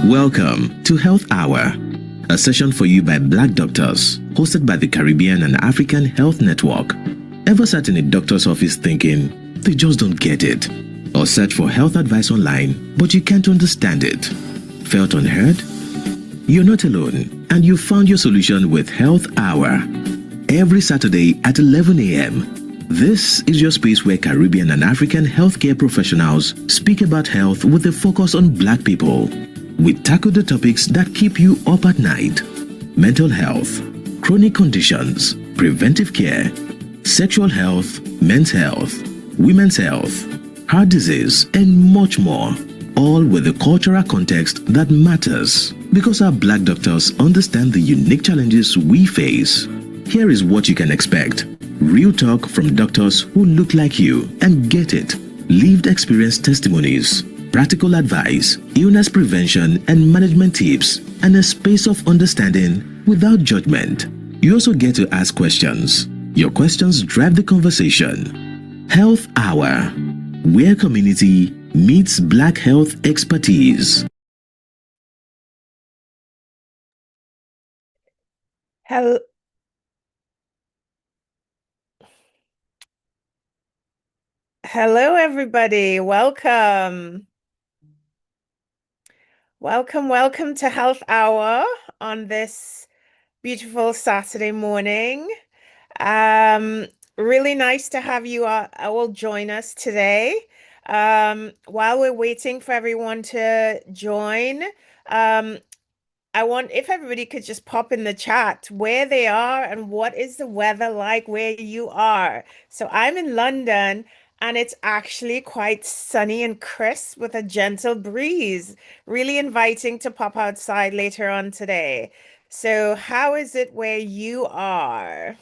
Welcome to Health Hour, a session for you by Black doctors, hosted by the Caribbean and African Health Network. Ever sat in a doctor's office thinking they just don't get it? Or search for health advice online, but you can't understand it? Felt unheard? You're not alone, and you found your solution with Health Hour. Every Saturday at 11 a.m. This is your space where Caribbean and African healthcare professionals speak about health with a focus on Black people. We tackle the topics that keep you up at night: mental health, chronic conditions, preventive care, sexual health, men's health, women's health, heart disease, and much more. All with the cultural context that matters, because our Black doctors understand the unique challenges we face. Here is what you can expect: real talk from doctors who look like you and get it, lived experience testimonies, practical advice, illness prevention and management tips, and a space of understanding without judgment. You also get to ask questions. Your questions drive the conversation. Health Hour, where community meets Black health expertise. Hello. Hello, everybody. Welcome. Welcome to Health Hour on this beautiful Saturday morning. Really nice to have you all join us today. While we're waiting for everyone to join, I want if everybody could just pop in the chat where they are and what is the weather like where you are. So I'm in London and it's actually quite sunny and crisp with a gentle breeze. Really inviting to pop outside later on today. So how is it where you are?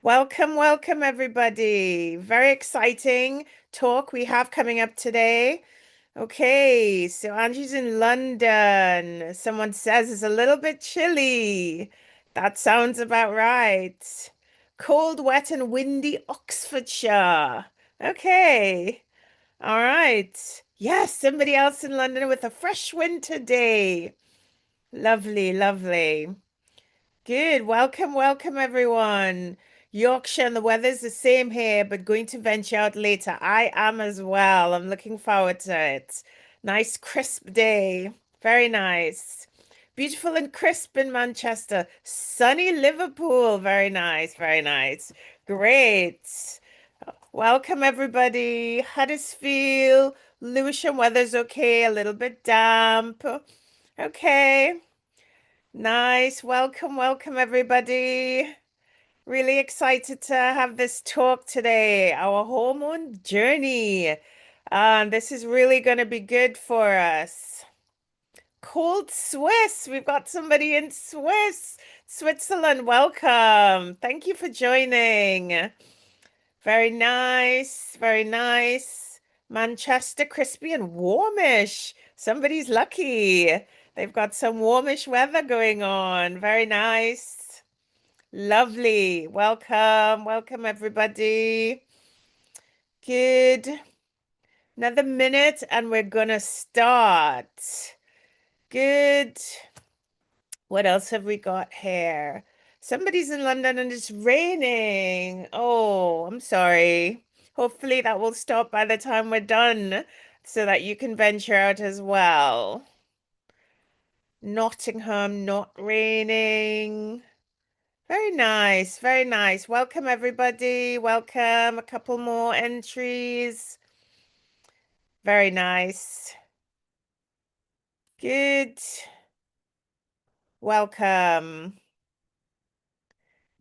Welcome everybody. Very exciting talk we have coming up today. Okay, so Angie's in London. Someone says it's a little bit chilly. That sounds about right. Cold, wet, and windy Oxfordshire. Okay, all right. Yes, somebody else in London with a fresh winter day. Lovely. Good. Welcome everyone. Yorkshire, and the weather's the same here, but going to venture out later. I am as well. I'm looking forward to it. Nice crisp day. Very nice. Beautiful and crisp in Manchester. Sunny Liverpool. Very nice. Great. Welcome everybody. Huddersfield, Lewisham, weather's okay, a little bit damp. Okay. Nice. Welcome everybody. Really excited to have this talk today, our hormone journey. This is really going to be good for us. Cold Swiss. We've got somebody in Switzerland. Welcome. Thank you for joining. Very nice. Manchester, crispy and warmish. Somebody's lucky. They've got some warmish weather going on. Very nice. Lovely. Welcome everybody. Good. Another minute and we're gonna start. Good. What else have we got here? Somebody's in London and it's raining. Oh, I'm sorry. Hopefully that will stop by the time we're done so that you can venture out as well. Nottingham, not raining. Very nice. Welcome, everybody. Welcome. A couple more entries. Very nice. Good. Welcome.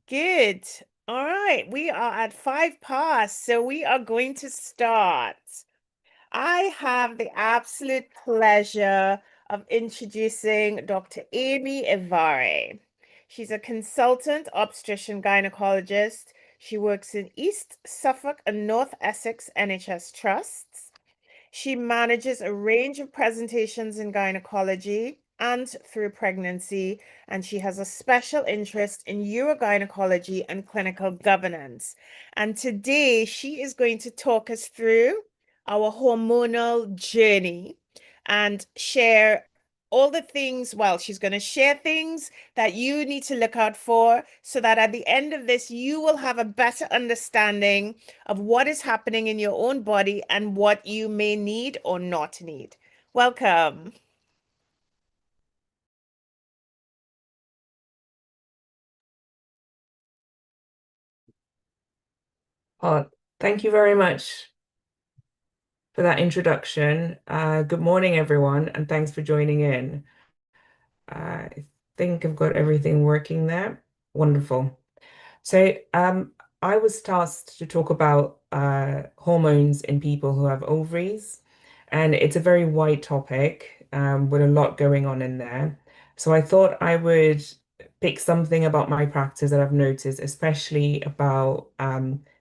Good. All right. We are at 5 past, so we are going to start. I have the absolute pleasure of introducing Dr. Amy Ivare. She's a consultant obstetrician gynecologist. She works in East Suffolk and North Essex NHS trusts. She manages a range of presentations in gynecology and through pregnancy, and she has a special interest in urogynecology and clinical governance. And today she is going to talk us through our hormonal journey and share all the things. Well, she's going to share things that you need to look out for so that at the end of this, you will have a better understanding of what is happening in your own body and what you may need or not need. Welcome. Oh, thank you very much for that introduction. Good morning, everyone, and thanks for joining in. I think I've got everything working there. Wonderful. So, I was tasked to talk about hormones in people who have ovaries, and it's a very wide topic with a lot going on in there. So, I thought I would pick something about my practice that I've noticed, especially about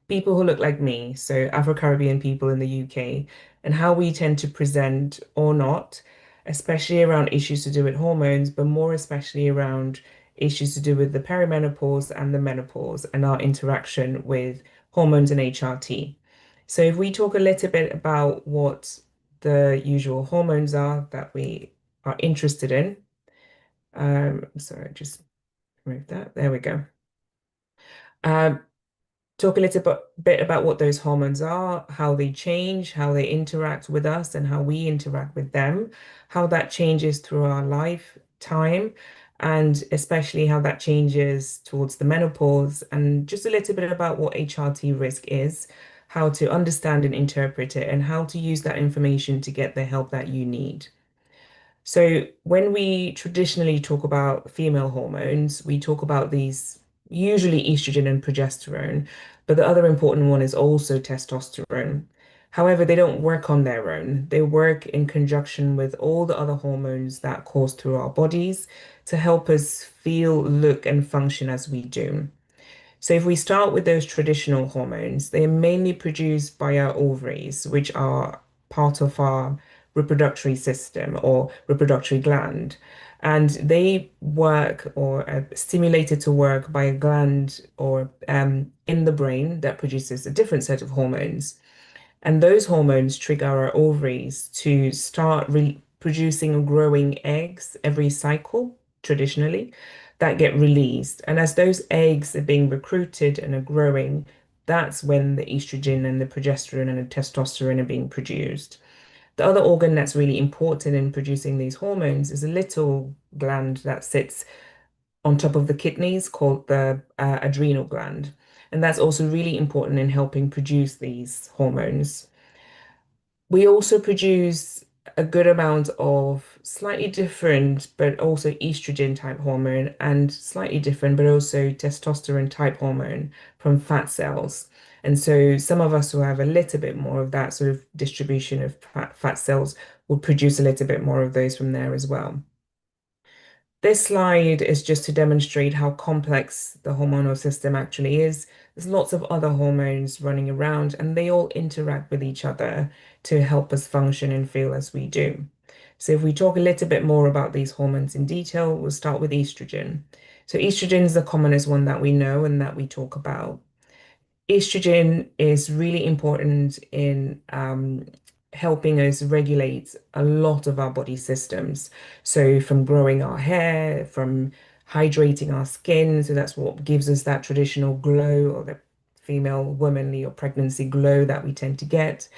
people who look like me, so Afro-Caribbean people in the UK, and how we tend to present or not, especially around issues to do with hormones, but more especially around issues to do with the perimenopause and the menopause and our interaction with hormones and HRT. So, if we talk a little bit about what the usual hormones are that we are interested in. Sorry, just remove that. There we go. Um, Talk a little bit about what those hormones are, how they change, how they interact with us, and how we interact with them, how that changes through our lifetime, and especially how that changes towards the menopause, and just a little bit about what HRT risk is, how to understand and interpret it, and how to use that information to get the help that you need. So, when we traditionally talk about female hormones, we talk about these usually estrogen and progesterone, but the other important one is also testosterone. However, they don't work on their own. They work in conjunction with all the other hormones that course through our bodies to help us feel, look, and function as we do. So, if we start with those traditional hormones, they are mainly produced by our ovaries, which are part of our reproductory system or reproductory gland. And they work or are stimulated to work by a gland or in the brain that produces a different set of hormones. And those hormones trigger our ovaries to start producing and growing eggs every cycle, traditionally, that get released. And as those eggs are being recruited and are growing, that's when the estrogen and the progesterone and the testosterone are being produced. The other organ that's really important in producing these hormones is a little gland that sits on top of the kidneys called the adrenal gland. And that's also really important in helping produce these hormones. We also produce a good amount of slightly different, but also estrogen type hormone and slightly different, but also testosterone type hormone from fat cells. And so some of us who have a little bit more of that sort of distribution of fat cells will produce a little bit more of those from there as well. This slide is just to demonstrate how complex the hormonal system actually is. There's lots of other hormones running around, and they all interact with each other to help us function and feel as we do. So, if we talk a little bit more about these hormones in detail, we'll start with estrogen. So, estrogen is the commonest one that we know and that we talk about. Estrogen is really important in helping us regulate a lot of our body systems. So, from growing our hair, from hydrating our skin, so that's what gives us that traditional glow or the female womanly or pregnancy glow that we tend to get.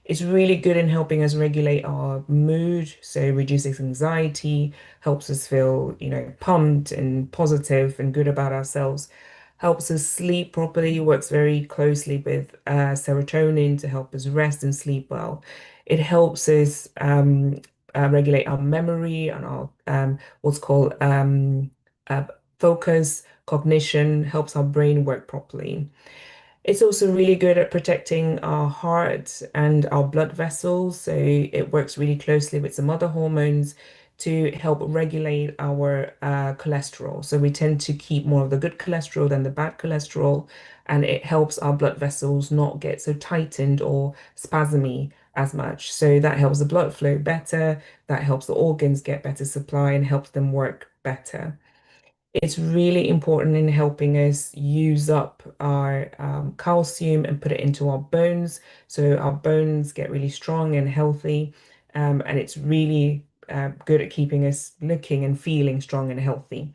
It's really good in helping us regulate our mood, so reduces anxiety, helps us feel, pumped and positive and good about ourselves, helps us sleep properly, works very closely with serotonin to help us rest and sleep well. It helps us regulate our memory and our what's called uh, focus, cognition, helps our brain work properly. It's also really good at protecting our heart and our blood vessels. So it works really closely with some other hormones to help regulate our cholesterol. So we tend to keep more of the good cholesterol than the bad cholesterol, and it helps our blood vessels not get so tightened or spasmy as much. So that helps the blood flow better, that helps the organs get better supply and helps them work better. It's really important in helping us use up our calcium and put it into our bones. So our bones get really strong and healthy. And it's really good at keeping us looking and feeling strong and healthy.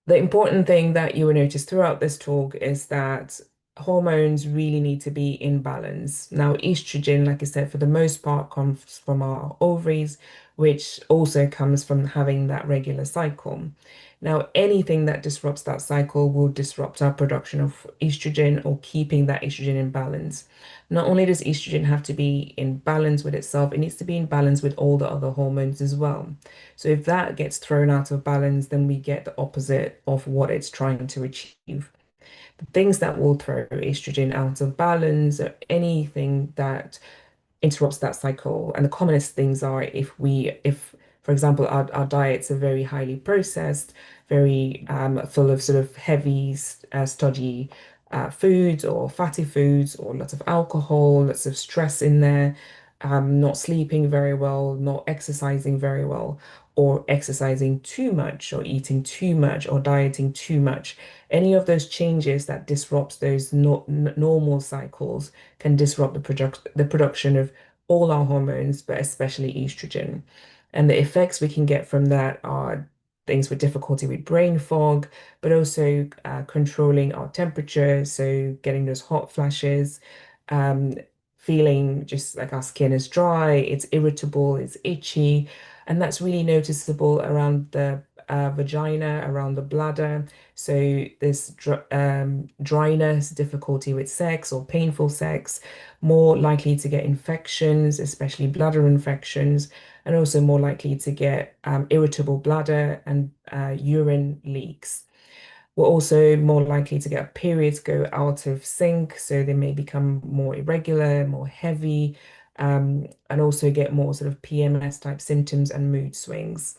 The important thing that you will notice throughout this talk is that hormones really need to be in balance. Now, estrogen, like I said, for the most part comes from our ovaries, which also comes from having that regular cycle. Now, anything that disrupts that cycle will disrupt our production of estrogen or keeping that estrogen in balance. Not only does estrogen have to be in balance with itself, it needs to be in balance with all the other hormones as well. So if that gets thrown out of balance, then we get the opposite of what it's trying to achieve. The things that will throw estrogen out of balance are anything that interrupts that cycle. And the commonest things are if, for example, our diets are very highly processed, very full of sort of heavy, stodgy foods or fatty foods, or lots of alcohol, lots of stress in there, not sleeping very well, not exercising very well, or exercising too much, or eating too much, or dieting too much. Any of those changes that disrupts those no normal cycles can disrupt the production of all our hormones, but especially estrogen. And the effects we can get from that are things with difficulty with brain fog, but also controlling our temperature, so getting those hot flashes, um, feeling just like our skin is dry, it's irritable, it's itchy, and that's really noticeable around the vagina, around the bladder. So this dryness, difficulty with sex or painful sex, more likely to get infections, especially bladder infections, and also more likely to get irritable bladder and urine leaks. We're also more likely to get periods go out of sync, so they may become more irregular, more heavy, and also get more sort of PMS type symptoms and mood swings.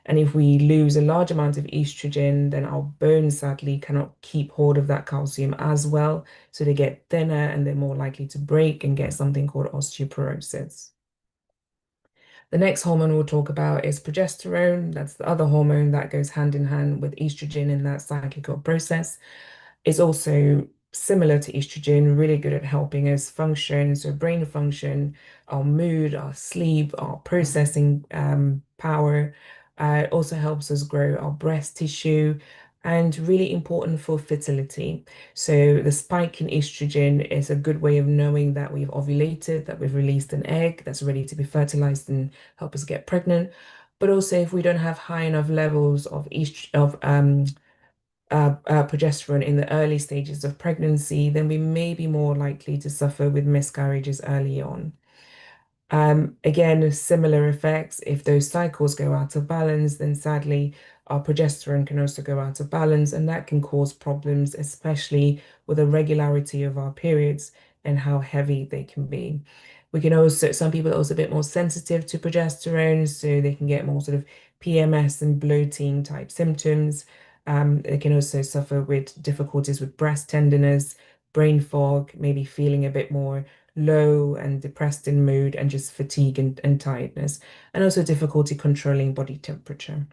And if we lose a large amount of estrogen, then our bones sadly cannot keep hold of that calcium as well. So they get thinner and they're more likely to break and get something called osteoporosis. The next hormone we'll talk about is progesterone. That's the other hormone that goes hand in hand with estrogen in that cyclical process. It's also similar to estrogen, really good at helping us function, so brain function, our mood, our sleep, our processing power. It also helps us grow our breast tissue, and really important for fertility. So the spike in estrogen is a good way of knowing that we've ovulated, that we've released an egg that's ready to be fertilized and help us get pregnant. But also, if we don't have high enough levels of progesterone in the early stages of pregnancy, then we may be more likely to suffer with miscarriages early on. Again, similar effects. If those cycles go out of balance, then sadly, our progesterone can also go out of balance, and that can cause problems, especially with the regularity of our periods and how heavy they can be. We can also, some people are also a bit more sensitive to progesterone, so they can get more sort of PMS and bloating type symptoms. They can also suffer with difficulties with breast tenderness, brain fog, maybe feeling a bit more low and depressed in mood, and just fatigue and tiredness, and also difficulty controlling body temperature.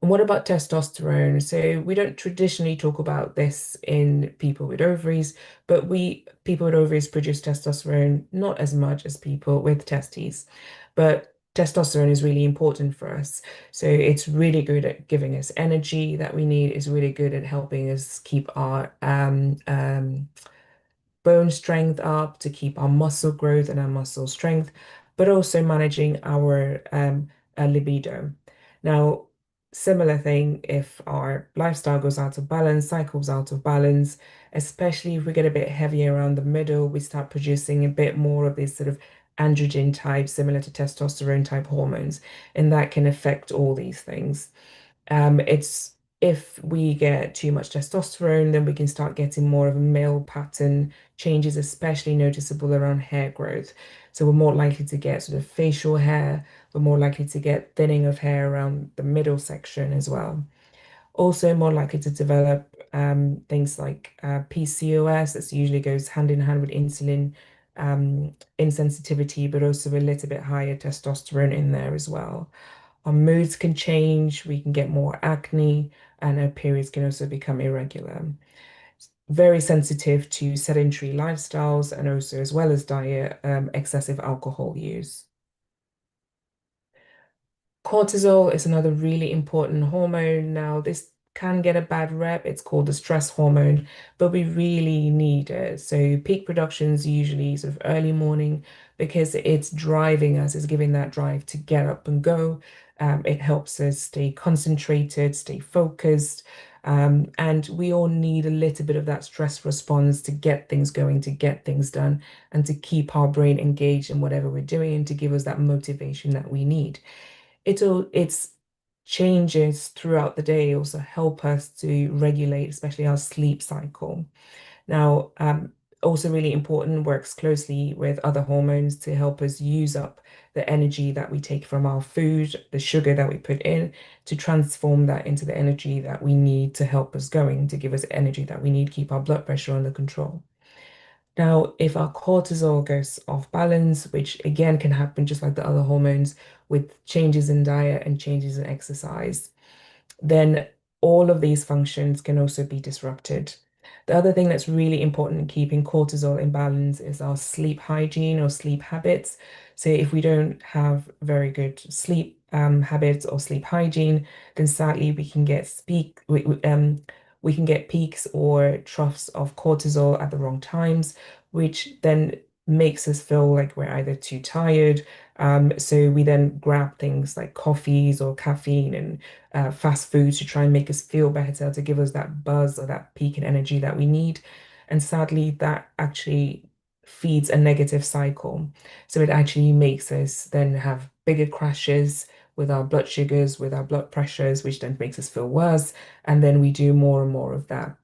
And what about testosterone? So we don't traditionally talk about this in people with ovaries, but people with ovaries produce testosterone not as much as people with testes. But testosterone is really important for us. So it's really good at giving us energy that we need. It's really good at helping us keep our bone strength up, to keep our muscle growth and our muscle strength, but also managing our libido. Now, similar thing if our lifestyle goes out of balance, cycles out of balance, especially if we get a bit heavy around the middle, we start producing a bit more of these sort of androgen type, similar to testosterone type hormones, and that can affect all these things. It's if we get too much testosterone, then we can start getting more of a male pattern changes, especially noticeable around hair growth. So we're more likely to get sort of facial hair, we're more likely to get thinning of hair around the middle section as well. Also more likely to develop things like PCOS, that usually goes hand in hand with insulin insensitivity, but also a little bit higher testosterone in there as well. Our moods can change, we can get more acne, and our periods can also become irregular. Very sensitive to sedentary lifestyles and also, as well as diet, excessive alcohol use. Cortisol is another really important hormone. Now, this can get a bad rep. It's called the stress hormone, but we really need it. So peak production is usually sort of early morning because it's driving us, it's giving that drive to get up and go. It helps us stay concentrated, stay focused. And we all need a little bit of that stress response to get things going, to get things done, and to keep our brain engaged in whatever we're doing and to give us that motivation that we need. Its changes throughout the day also help us to regulate, especially our sleep cycle. Now, also really important, works closely with other hormones to help us use up the energy that we take from our food, the sugar that we put in, to transform that into the energy that we need to help us going, to give us the energy that we need to keep our blood pressure under control. Now, if our cortisol goes off balance, which again can happen just like the other hormones with changes in diet and changes in exercise, then all of these functions can also be disrupted. The other thing that's really important in keeping cortisol in balance is our sleep hygiene or sleep habits. So if we don't have very good sleep habits or sleep hygiene, then sadly we can get peaks or troughs of cortisol at the wrong times, which then makes us feel like we're either too tired. So we then grab things like coffees or caffeine and fast foods to try and make us feel better, to give us that buzz or that peak in energy that we need. And sadly, that actually feeds a negative cycle. So it actually makes us then have bigger crashes with our blood sugars, with our blood pressures, which then makes us feel worse. And then we do more and more of that.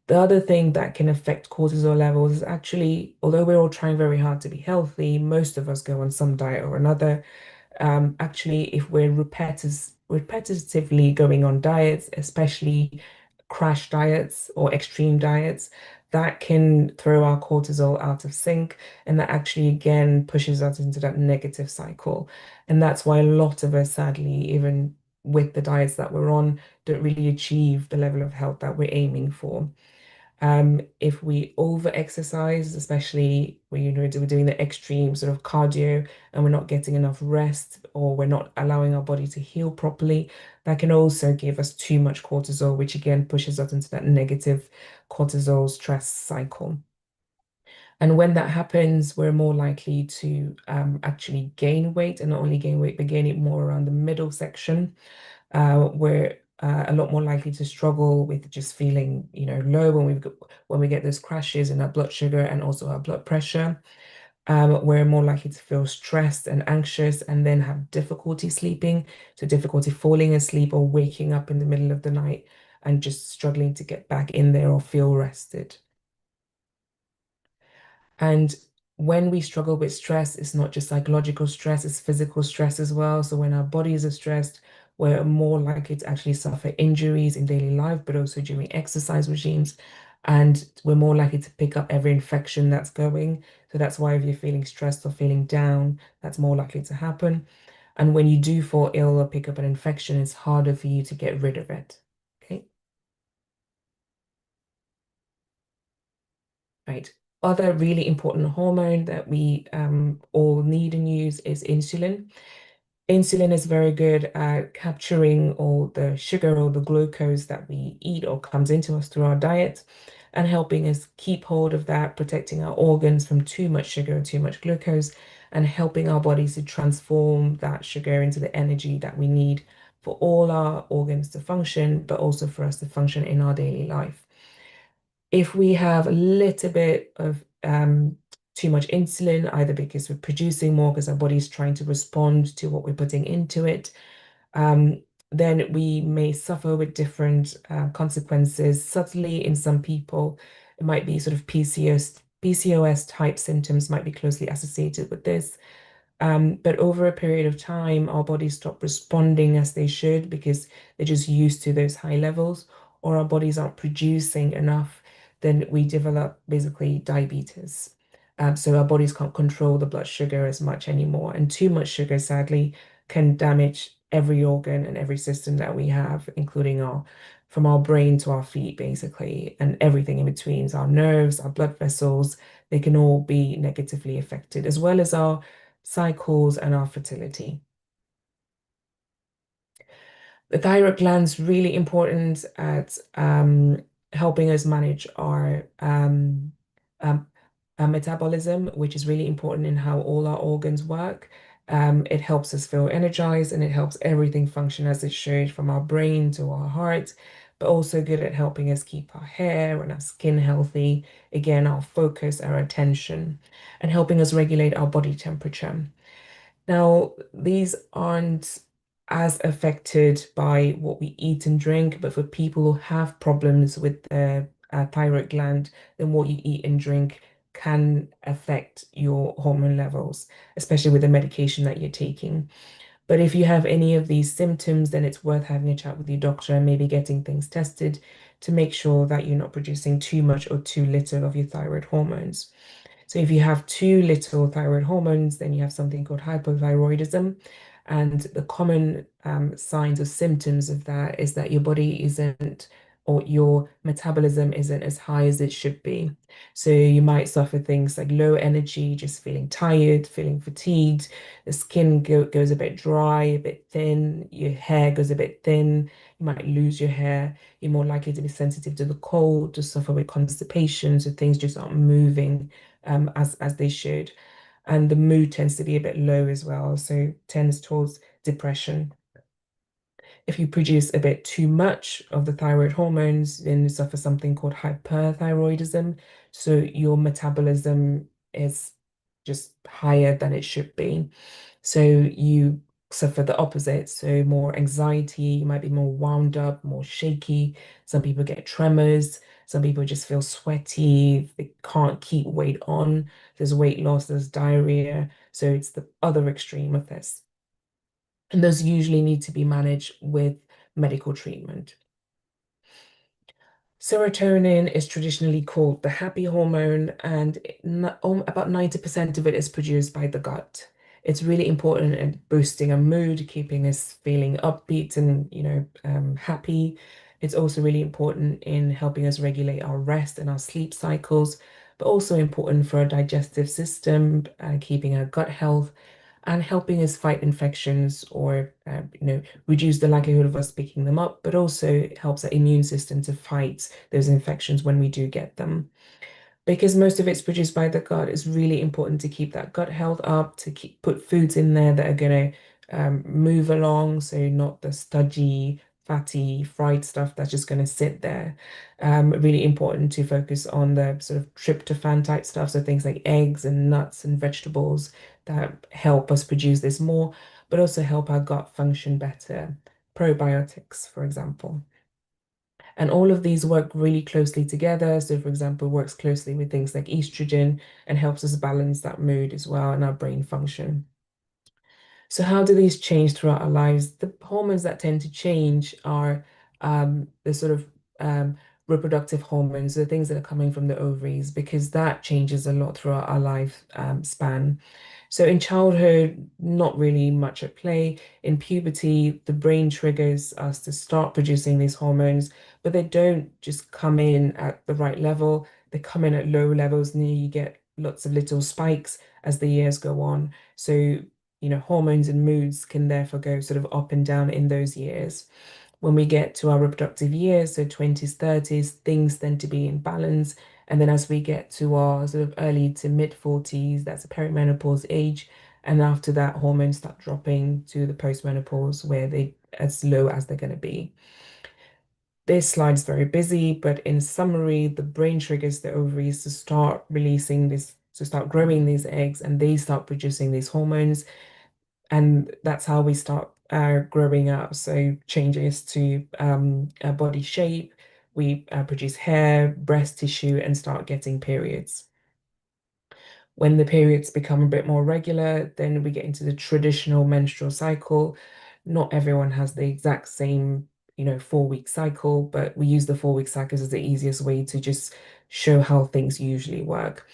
The other thing that can affect cortisol levels is actually, although we're all trying very hard to be healthy, most of us go on some diet or another. Actually, if we're repetitively going on diets, especially crash diets or extreme diets, that can throw our cortisol out of sync. And that actually, again, pushes us into that negative cycle. And that's why a lot of us, sadly, even with the diets that we're on, don't really achieve the level of health that we're aiming for. If we over exercise, especially when we're doing the extreme sort of cardio and we're not getting enough rest or we're not allowing our body to heal properly, that can also give us too much cortisol, which again pushes us into that negative cortisol stress cycle. And when that happens, we're more likely to actually gain weight, and not only gain weight, but gain it more around the middle section. We're a lot more likely to struggle with just feeling, low when we get those crashes in our blood sugar and also our blood pressure. We're more likely to feel stressed and anxious and then have difficulty sleeping, so difficulty falling asleep or waking up in the middle of the night and just struggling to get back in there or feel rested. And when we struggle with stress, it's not just psychological stress, it's physical stress as well. So when our bodies are stressed, we're more likely to actually suffer injuries in daily life, but also during exercise regimes. And we're more likely to pick up every infection that's going. So that's why if you're feeling stressed or feeling down, that's more likely to happen. And when you do fall ill or pick up an infection, it's harder for you to get rid of it. Okay. Right. Other really important hormone that we all need and use is insulin. Insulin is very good at capturing all the sugar or the glucose that we eat or comes into us through our diet and helping us keep hold of that, protecting our organs from too much sugar and too much glucose, and helping our bodies to transform that sugar into the energy that we need for all our organs to function, but also for us to function in our daily life. If we have a little bit of too much insulin, either because we're producing more because our body's trying to respond to what we're putting into it, um, then we may suffer with different consequences. Subtly, in some people, it might be sort of PCOS type symptoms might be closely associated with this. But over a period of time, our bodies stop responding as they should because they're just used to those high levels, or our bodies aren't producing enough, then we develop basically diabetes. So our bodies can't control the blood sugar as much anymore. And too much sugar, sadly, can damage every organ and every system that we have, including from our brain to our feet, basically, and everything in between. So our nerves, our blood vessels, they can all be negatively affected, as well as our cycles and our fertility. The thyroid gland's really important at helping us manage um, our metabolism, which is really important in how all our organs work. It helps us feel energized, and it helps everything function as it should, from our brain to our heart, but also good at helping us keep our hair and our skin healthy. Again, our focus, our attention, and helping us regulate our body temperature. Now, these aren't as affected by what we eat and drink, but for people who have problems with the thyroid gland, then what you eat and drink can affect your hormone levels, especially with the medication that you're taking. But if you have any of these symptoms, then it's worth having a chat with your doctor and maybe getting things tested to make sure that you're not producing too much or too little of your thyroid hormones. So if you have too little thyroid hormones, then you have something called hypothyroidism. And the common signs or symptoms of that is that your body isn't, or your metabolism isn't as high as it should be. So you might suffer things like low energy, just feeling tired, feeling fatigued. The skin goes a bit dry, a bit thin. Your hair goes a bit thin. You might lose your hair. You're more likely to be sensitive to the cold, to suffer with constipation, so things just aren't moving as they should. And the mood tends to be a bit low as well, so tends towards depression. If you produce a bit too much of the thyroid hormones, then you suffer something called hyperthyroidism. So your metabolism is just higher than it should be. So you suffer the opposite. So more anxiety, you might be more wound up, more shaky. Some people get tremors. Some people just feel sweaty. They can't keep weight on. There's weight loss, there's diarrhea. So it's the other extreme of this. And those usually need to be managed with medical treatment. Serotonin is traditionally called the happy hormone, and about 90% of it is produced by the gut. It's really important in boosting our mood, keeping us feeling upbeat and, happy. It's also really important in helping us regulate our rest and our sleep cycles, but also important for our digestive system, keeping our gut health, and helping us fight infections or reduce the likelihood of us picking them up, but also it helps our immune system to fight those infections when we do get them. Because most of it's produced by the gut, it's really important to keep that gut health up, to put foods in there that are going to move along, so not the stodgy, fatty, fried stuff that's just going to sit there. Really important to focus on the sort of tryptophan type stuff, so things like eggs and nuts and vegetables that help us produce this more, but also help our gut function better. Probiotics, for example. And all of these work really closely together. So, for example, works closely with things like estrogen and helps us balance that mood as well and our brain function. So how do these change throughout our lives? The hormones that tend to change are the sort of reproductive hormones, the things that are coming from the ovaries, because that changes a lot throughout our life span. So in childhood, not really much at play. In puberty, the brain triggers us to start producing these hormones, but they don't just come in at the right level. They come in at low levels, and you get lots of little spikes as the years go on. So hormones and moods can therefore go sort of up and down in those years. When we get to our reproductive years, so 20s, 30s, things tend to be in balance. And then as we get to our sort of early to mid 40s, that's a perimenopause age. And after that, hormones start dropping to the postmenopause where they as low as they're going to be. This slide is very busy, but in summary, the brain triggers the ovaries to start releasing this, to start growing these eggs, and they start producing these hormones. And that's how we start growing up. So changes to our body shape, we produce hair, breast tissue, and start getting periods. When the periods become a bit more regular, then we get into the traditional menstrual cycle. Not everyone has the exact same, 4-week cycle, but we use the 4-week cycles as the easiest way to just show how things usually work.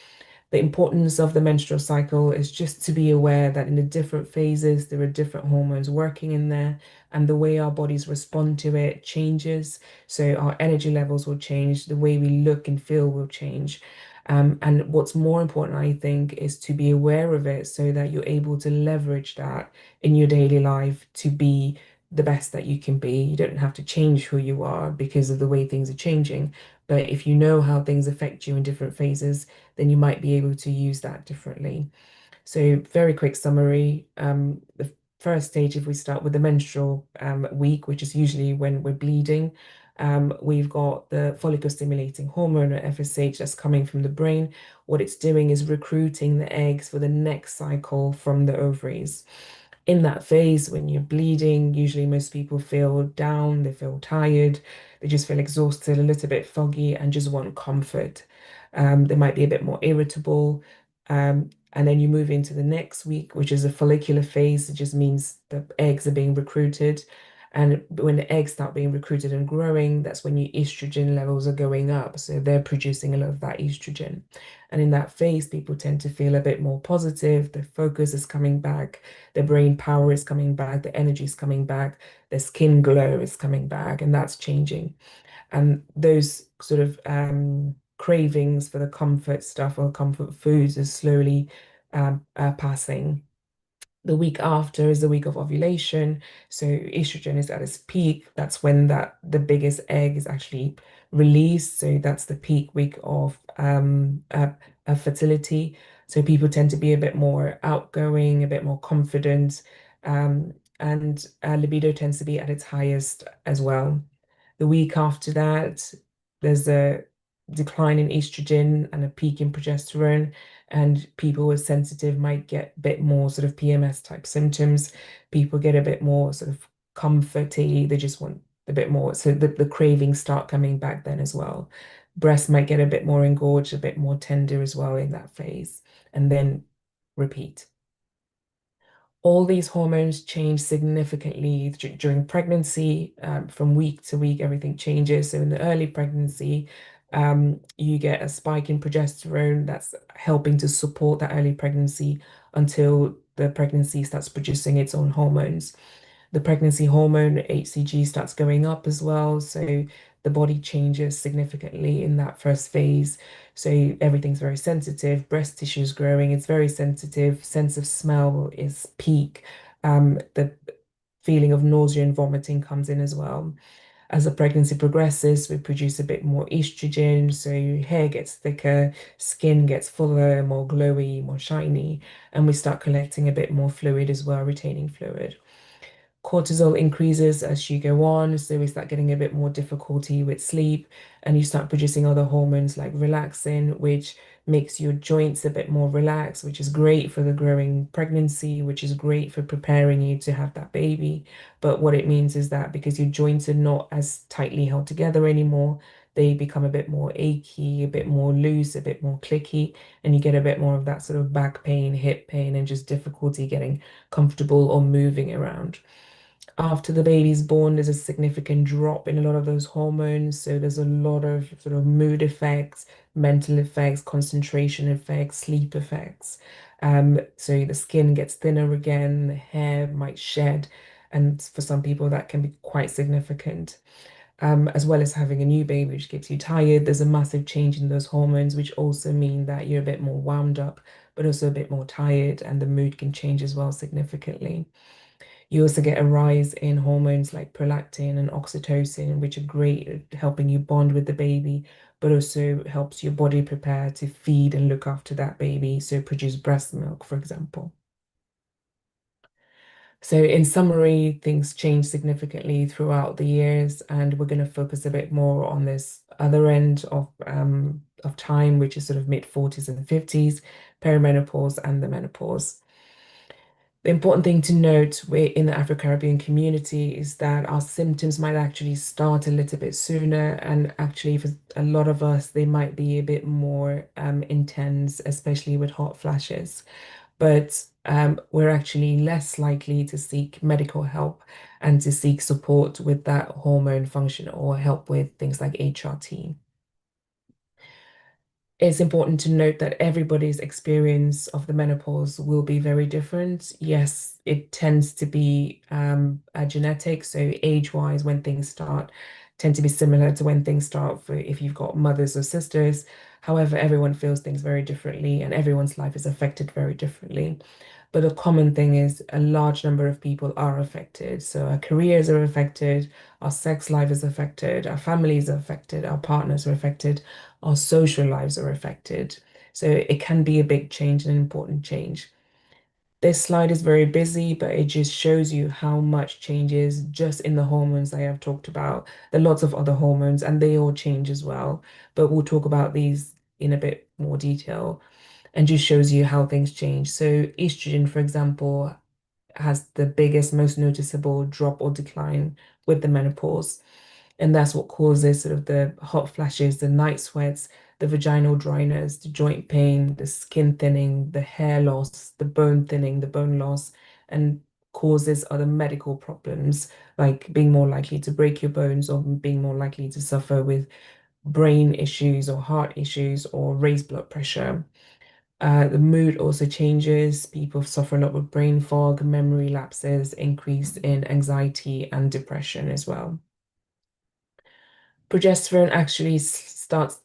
The importance of the menstrual cycle is just to be aware that in the different phases, there are different hormones working in there, and the way our bodies respond to it changes. So our energy levels will change, the way we look and feel will change. And what's more important, I think, is to be aware of it so that you're able to leverage that in your daily life to be the best that you can be. You don't have to change who you are because of the way things are changing. But if you know how things affect you in different phases, then you might be able to use that differently. So, very quick summary. The first stage, if we start with the menstrual week, which is usually when we're bleeding, we've got the follicle stimulating hormone or FSH that's coming from the brain. What it's doing is recruiting the eggs for the next cycle from the ovaries. In that phase, when you're bleeding, usually most people feel down, they feel tired, they just feel exhausted, a little bit foggy, and just want comfort. They might be a bit more irritable. And then you move into the next week, which is a follicular phase. It just means the eggs are being recruited. And when the eggs start being recruited and growing, that's when your estrogen levels are going up. So they're producing a lot of that estrogen. And in that phase, people tend to feel a bit more positive. Their focus is coming back, their brain power is coming back, the energy is coming back, their skin glow is coming back, and that's changing. And those sort of cravings for the comfort stuff or comfort foods is slowly passing. The week after is the week of ovulation. So estrogen is at its peak. That's when the biggest egg is actually released. So that's the peak week of fertility. So people tend to be a bit more outgoing, a bit more confident, and libido tends to be at its highest as well. The week after that, there's a decline in estrogen and a peak in progesterone, and people with sensitive might get a bit more sort of PMS type symptoms. People get a bit more sort of comforty, they just want a bit more. So the cravings start coming back then as well. Breast might get a bit more engorged, a bit more tender as well in that phase, and then repeat. All these hormones change significantly during pregnancy. From week to week, everything changes. So in the early pregnancy, you get a spike in progesterone that's helping to support that early pregnancy until the pregnancy starts producing its own hormones. The pregnancy hormone, HCG, starts going up as well. So the body changes significantly in that first phase. So everything's very sensitive. Breast tissue is growing. It's very sensitive. Sense of smell is peak. The feeling of nausea and vomiting comes in as well. As the pregnancy progresses, we produce a bit more estrogen, so your hair gets thicker, skin gets fuller, more glowy, more shiny, and we start collecting a bit more fluid as well, retaining fluid. Cortisol increases as you go on, so we start getting a bit more difficulty with sleep, and you start producing other hormones like relaxin, which makes your joints a bit more relaxed, which is great for the growing pregnancy, which is great for preparing you to have that baby. But what it means is that because your joints are not as tightly held together anymore, they become a bit more achy, a bit more loose, a bit more clicky, and you get a bit more of that sort of back pain, hip pain, and just difficulty getting comfortable or moving around. After the baby's born, there's a significant drop in a lot of those hormones. So there's a lot of sort of mood effects, mental effects, concentration effects, sleep effects. So the skin gets thinner again, the hair might shed, and for some people that can be quite significant. As well as having a new baby, which gets you tired, there's a massive change in those hormones, which also mean that you're a bit more wound up, but also a bit more tired, and the mood can change as well significantly. You also get a rise in hormones like prolactin and oxytocin, which are great at helping you bond with the baby, but also helps your body prepare to feed and look after that baby, so produce breast milk, for example. So in summary, things change significantly throughout the years, and we're going to focus a bit more on this other end of time, which is sort of mid 40s and 50s, perimenopause and the menopause. The important thing to note in the Afro-Caribbean community is that our symptoms might actually start a little bit sooner, and actually for a lot of us, they might be a bit more intense, especially with hot flashes. But we're actually less likely to seek medical help and to seek support with that hormone function or help with things like HRT. It's important to note that everybody's experience of the menopause will be very different. Yes, it tends to be genetic, so age-wise, when things start, tend to be similar to when things start for if you've got mothers or sisters. However, everyone feels things very differently, and everyone's life is affected very differently. But the common thing is a large number of people are affected. So our careers are affected, our sex life is affected, our families are affected, our partners are affected, our social lives are affected. So it can be a big change, an important change. This slide is very busy, but it just shows you how much changes just in the hormones I have talked about. There are lots of other hormones and they all change as well, but we'll talk about these in a bit more detail and just shows you how things change. So estrogen, for example, has the biggest, most noticeable drop or decline with the menopause. And that's what causes sort of the hot flashes, the night sweats, the vaginal dryness, the joint pain, the skin thinning, the hair loss, the bone thinning, the bone loss, and causes other medical problems like being more likely to break your bones or being more likely to suffer with brain issues or heart issues or raised blood pressure. The mood also changes. People suffer a lot with brain fog, memory lapses, increase in anxiety and depression as well. Progesterone actually starts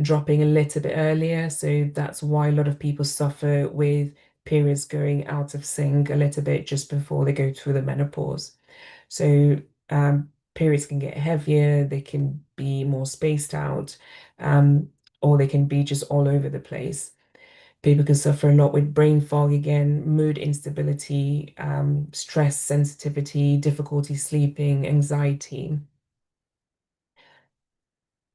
dropping a little bit earlier, so that's why a lot of people suffer with periods going out of sync a little bit just before they go through the menopause. So periods can get heavier, they can be more spaced out, or they can be just all over the place. People can suffer a lot with brain fog again, mood instability, stress sensitivity, difficulty sleeping, anxiety.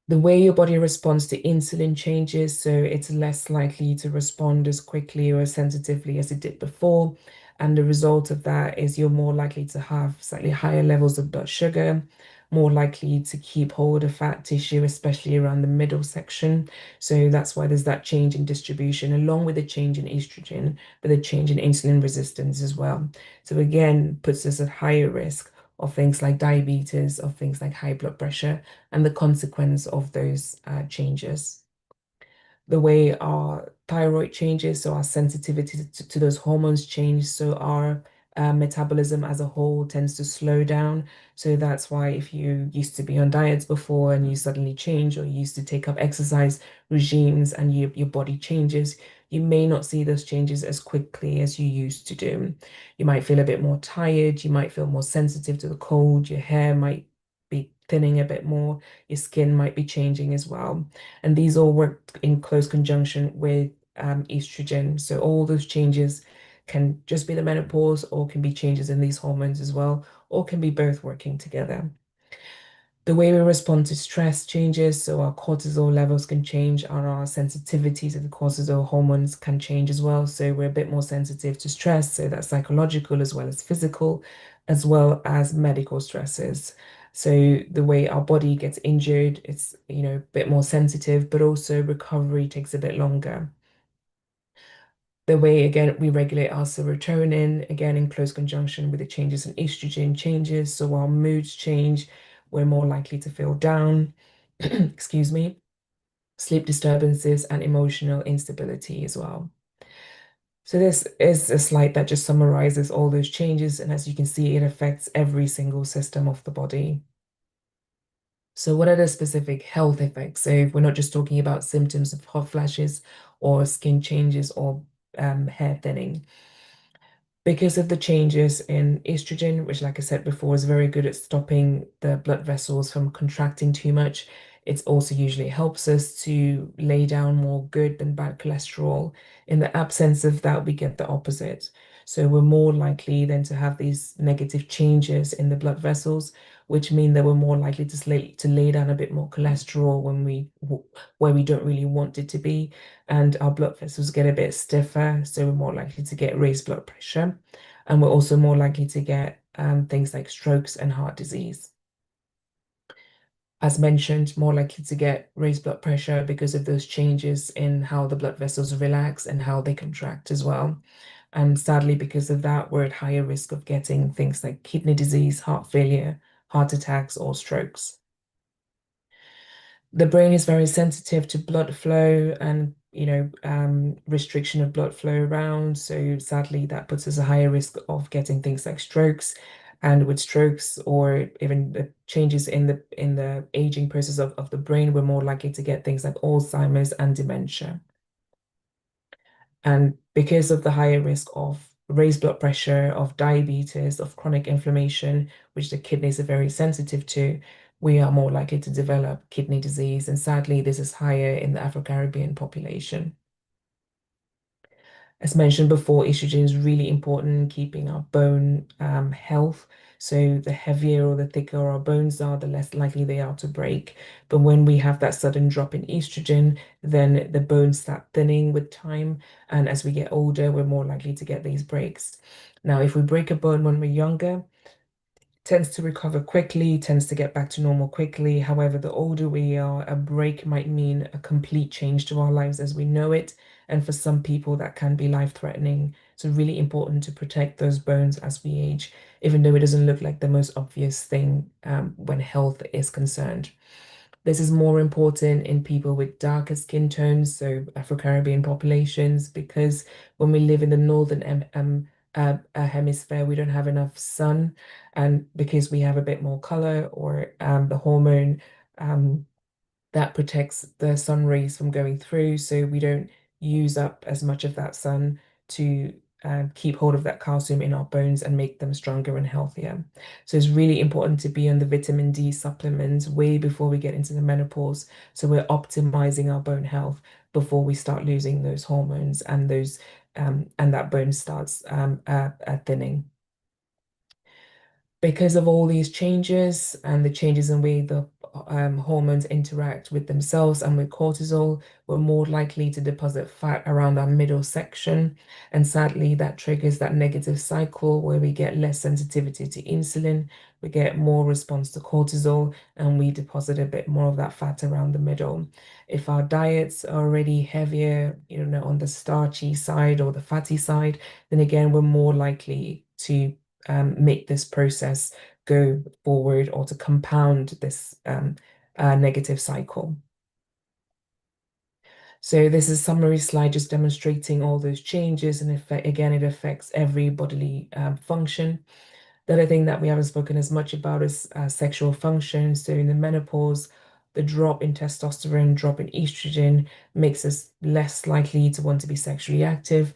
The way your body responds to insulin changes, so it's less likely to respond as quickly or as sensitively as it did before. And the result of that is you're more likely to have slightly higher levels of blood sugar, more likely to keep hold of fat tissue, especially around the middle section. So that's why there's that change in distribution, along with the change in estrogen, but the change in insulin resistance as well. So again, puts us at higher risk of things like diabetes, of things like high blood pressure and the consequence of those changes. The way our thyroid changes, so our sensitivity to those hormones change, so our metabolism as a whole tends to slow down. So that's why if you used to be on diets before and you suddenly change, or you used to take up exercise regimes and your body changes, you may not see those changes as quickly as you used to do. You might feel a bit more tired, you might feel more sensitive to the cold, your hair might be thinning a bit more, your skin might be changing as well. And these all work in close conjunction with estrogen. So all those changes can just be the menopause or can be changes in these hormones as well, or can be both working together. The way we respond to stress changes, so our cortisol levels can change, and our sensitivity to the cortisol hormones can change as well. So we're a bit more sensitive to stress, so that's psychological as well as physical, as well as medical stresses. So the way our body gets injured, it's, a bit more sensitive, but also recovery takes a bit longer. The way, again, we regulate our serotonin, again, in close conjunction with the changes in estrogen changes. So our moods change, we're more likely to feel down, excuse me, sleep disturbances, and emotional instability as well. So this is a slide that just summarizes all those changes. And as you can see, it affects every single system of the body. So what are the specific health effects? So if we're not just talking about symptoms of hot flashes or skin changes or hair thinning. Because of the changes in estrogen, which, like I said before, is very good at stopping the blood vessels from contracting too much, it also usually helps us to lay down more good than bad cholesterol. In the absence of that, we get the opposite. So we're more likely then to have these negative changes in the blood vessels, which mean that we're more likely to lay down a bit more cholesterol where we don't really want it to be, and our blood vessels get a bit stiffer, so we're more likely to get raised blood pressure, and we're also more likely to get things like strokes and heart disease. As mentioned, more likely to get raised blood pressure because of those changes in how the blood vessels relax and how they contract as well. And sadly, because of that, we're at higher risk of getting things like kidney disease, heart failure, heart attacks, or strokes. The brain is very sensitive to blood flow and, restriction of blood flow around. So sadly, that puts us a higher risk of getting things like strokes. And with strokes or even the changes in the aging process of the brain, we're more likely to get things like Alzheimer's and dementia. And because of the higher risk of raised blood pressure, of diabetes, of chronic inflammation, which the kidneys are very sensitive to, we are more likely to develop kidney disease. And sadly, this is higher in the Afro-Caribbean population. As mentioned before, estrogen is really important in keeping our bone health. So the heavier or the thicker our bones are, the less likely they are to break. But when we have that sudden drop in estrogen, then the bones start thinning with time. And as we get older, we're more likely to get these breaks. Now, if we break a bone when we're younger, tends to recover quickly, tends to get back to normal quickly. However, the older we are, a break might mean a complete change to our lives as we know it. And for some people, that can be life-threatening. So really important to protect those bones as we age, even though it doesn't look like the most obvious thing when health is concerned. This is more important in people with darker skin tones, so Afro-Caribbean populations, because when we live in the northern hemisphere, we don't have enough sun, and because we have a bit more color or the hormone um, that protects the sun rays from going through, so we don't use up as much of that sun to keep hold of that calcium in our bones and make them stronger and healthier. So it's really important to be on the vitamin D supplements way before we get into the menopause. So we're optimizing our bone health before we start losing those hormones and those and that bone starts thinning. Because of all these changes and the changes in way the hormones interact with themselves and with cortisol, we're more likely to deposit fat around our middle section. And sadly, that triggers that negative cycle where we get less sensitivity to insulin, we get more response to cortisol, and we deposit a bit more of that fat around the middle. If our diets are already heavier, on the starchy side or the fatty side, then again, we're more likely to make this process go forward or to compound this negative cycle. So this is a summary slide just demonstrating all those changes, and again, it affects every bodily function. The other thing that we haven't spoken as much about is sexual function. So in the menopause, the drop in testosterone, drop in estrogen makes us less likely to want to be sexually active,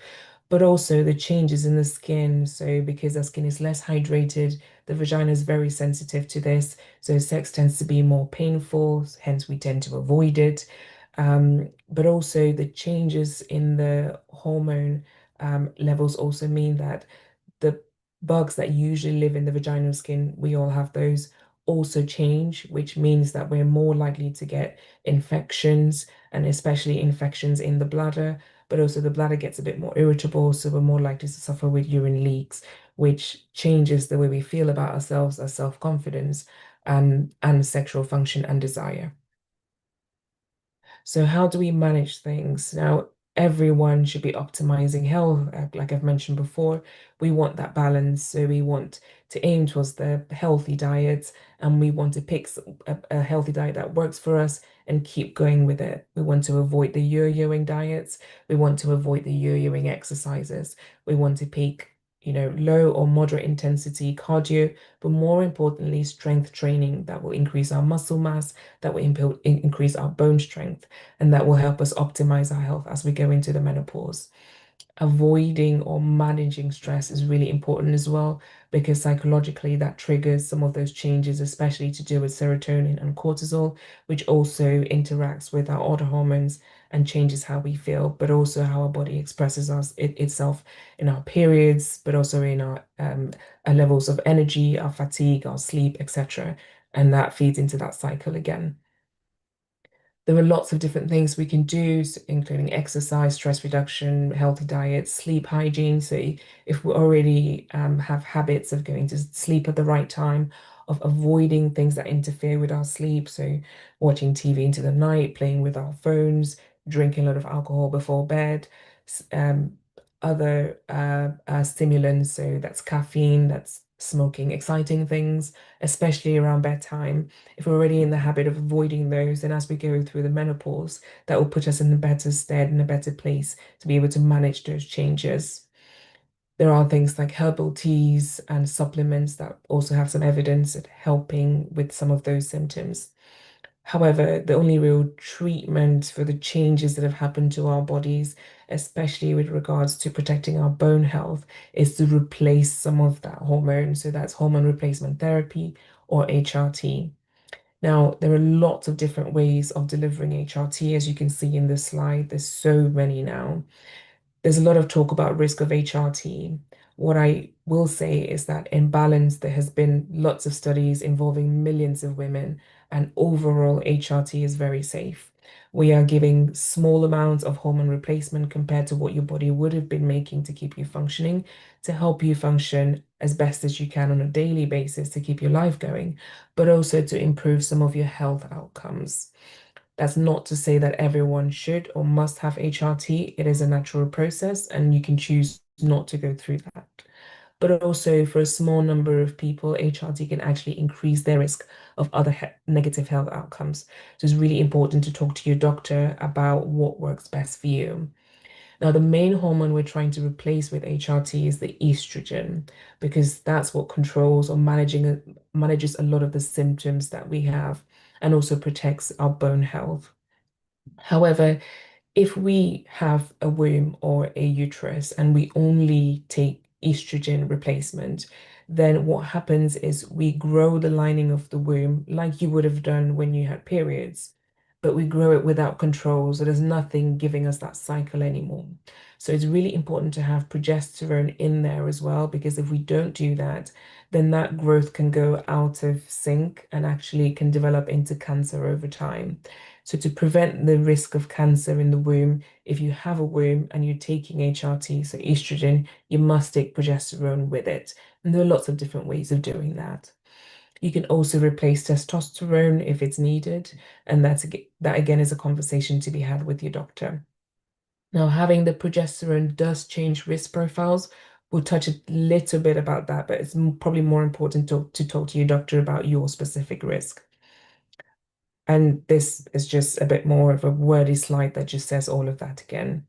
but also the changes in the skin. So because our skin is less hydrated, the vagina is very sensitive to this. So sex tends to be more painful, hence we tend to avoid it. But also the changes in the hormone levels also mean that the bugs that usually live in the vaginal skin, we all have those, also change, which means that we're more likely to get infections, and especially infections in the bladder, but also the bladder gets a bit more irritable, so we're more likely to suffer with urine leaks, which changes the way we feel about ourselves, our self-confidence, and sexual function and desire. So how do we manage things? Now, everyone should be optimizing health. Like I've mentioned before, we want that balance. So we want to aim towards the healthy diets, and we want to pick a healthy diet that works for us and keep going with it. We want to avoid the yo-yoing diets. We want to avoid the yo-yoing exercises. We want to pick, low or moderate intensity cardio, but more importantly, strength training that will increase our muscle mass, that will increase our bone strength, and that will help us optimize our health as we go into the menopause. Avoiding or managing stress is really important as well, because psychologically that triggers some of those changes, especially to do with serotonin and cortisol, which also interacts with our other hormones and changes how we feel, but also how our body expresses itself in our periods, but also in our levels of energy, our fatigue, our sleep, etc. And that feeds into that cycle again. There are lots of different things we can do, including exercise, stress reduction, healthy diet, sleep hygiene. So if we already have habits of going to sleep at the right time, of avoiding things that interfere with our sleep, so watching TV into the night, playing with our phones, drinking a lot of alcohol before bed, other stimulants, so that's caffeine, that's smoking, exciting things, especially around bedtime. If we're already in the habit of avoiding those, then as we go through the menopause, that will put us in a better stead, in a better place to be able to manage those changes. There are things like herbal teas and supplements that also have some evidence at helping with some of those symptoms. However, the only real treatment for the changes that have happened to our bodies, especially with regards to protecting our bone health, is to replace some of that hormone. So that's hormone replacement therapy or HRT. Now, there are lots of different ways of delivering HRT, as you can see in this slide. There's so many now. There's a lot of talk about risk of HRT. What I will say is that in balance, there has been lots of studies involving millions of women, and overall HRT is very safe. We are giving small amounts of hormone replacement compared to what your body would have been making to keep you functioning, to help you function as best as you can on a daily basis to keep your life going, but also to improve some of your health outcomes. That's not to say that everyone should or must have HRT. It is a natural process, and you can choose not to go through that. But also, for a small number of people, HRT can actually increase their risk of other negative health outcomes. So it's really important to talk to your doctor about what works best for you. Now, the main hormone we're trying to replace with HRT is the estrogen, because that's what controls or manages a lot of the symptoms that we have and also protects our bone health. However, if we have a womb or a uterus and we only take estrogen replacement, then what happens is we grow the lining of the womb like you would have done when you had periods, but we grow it without control. So there's nothing giving us that cycle anymore. So it's really important to have progesterone in there as well, because if we don't do that, then that growth can go out of sync and actually can develop into cancer over time. So to prevent the risk of cancer in the womb, if you have a womb and you're taking HRT, so estrogen, you must take progesterone with it. And there are lots of different ways of doing that. You can also replace testosterone if it's needed, and that again is a conversation to be had with your doctor. Now, having the progesterone does change risk profiles. We'll touch a little bit about that, but it's probably more important to talk to your doctor about your specific risk. And this is just a bit more of a wordy slide that just says all of that again.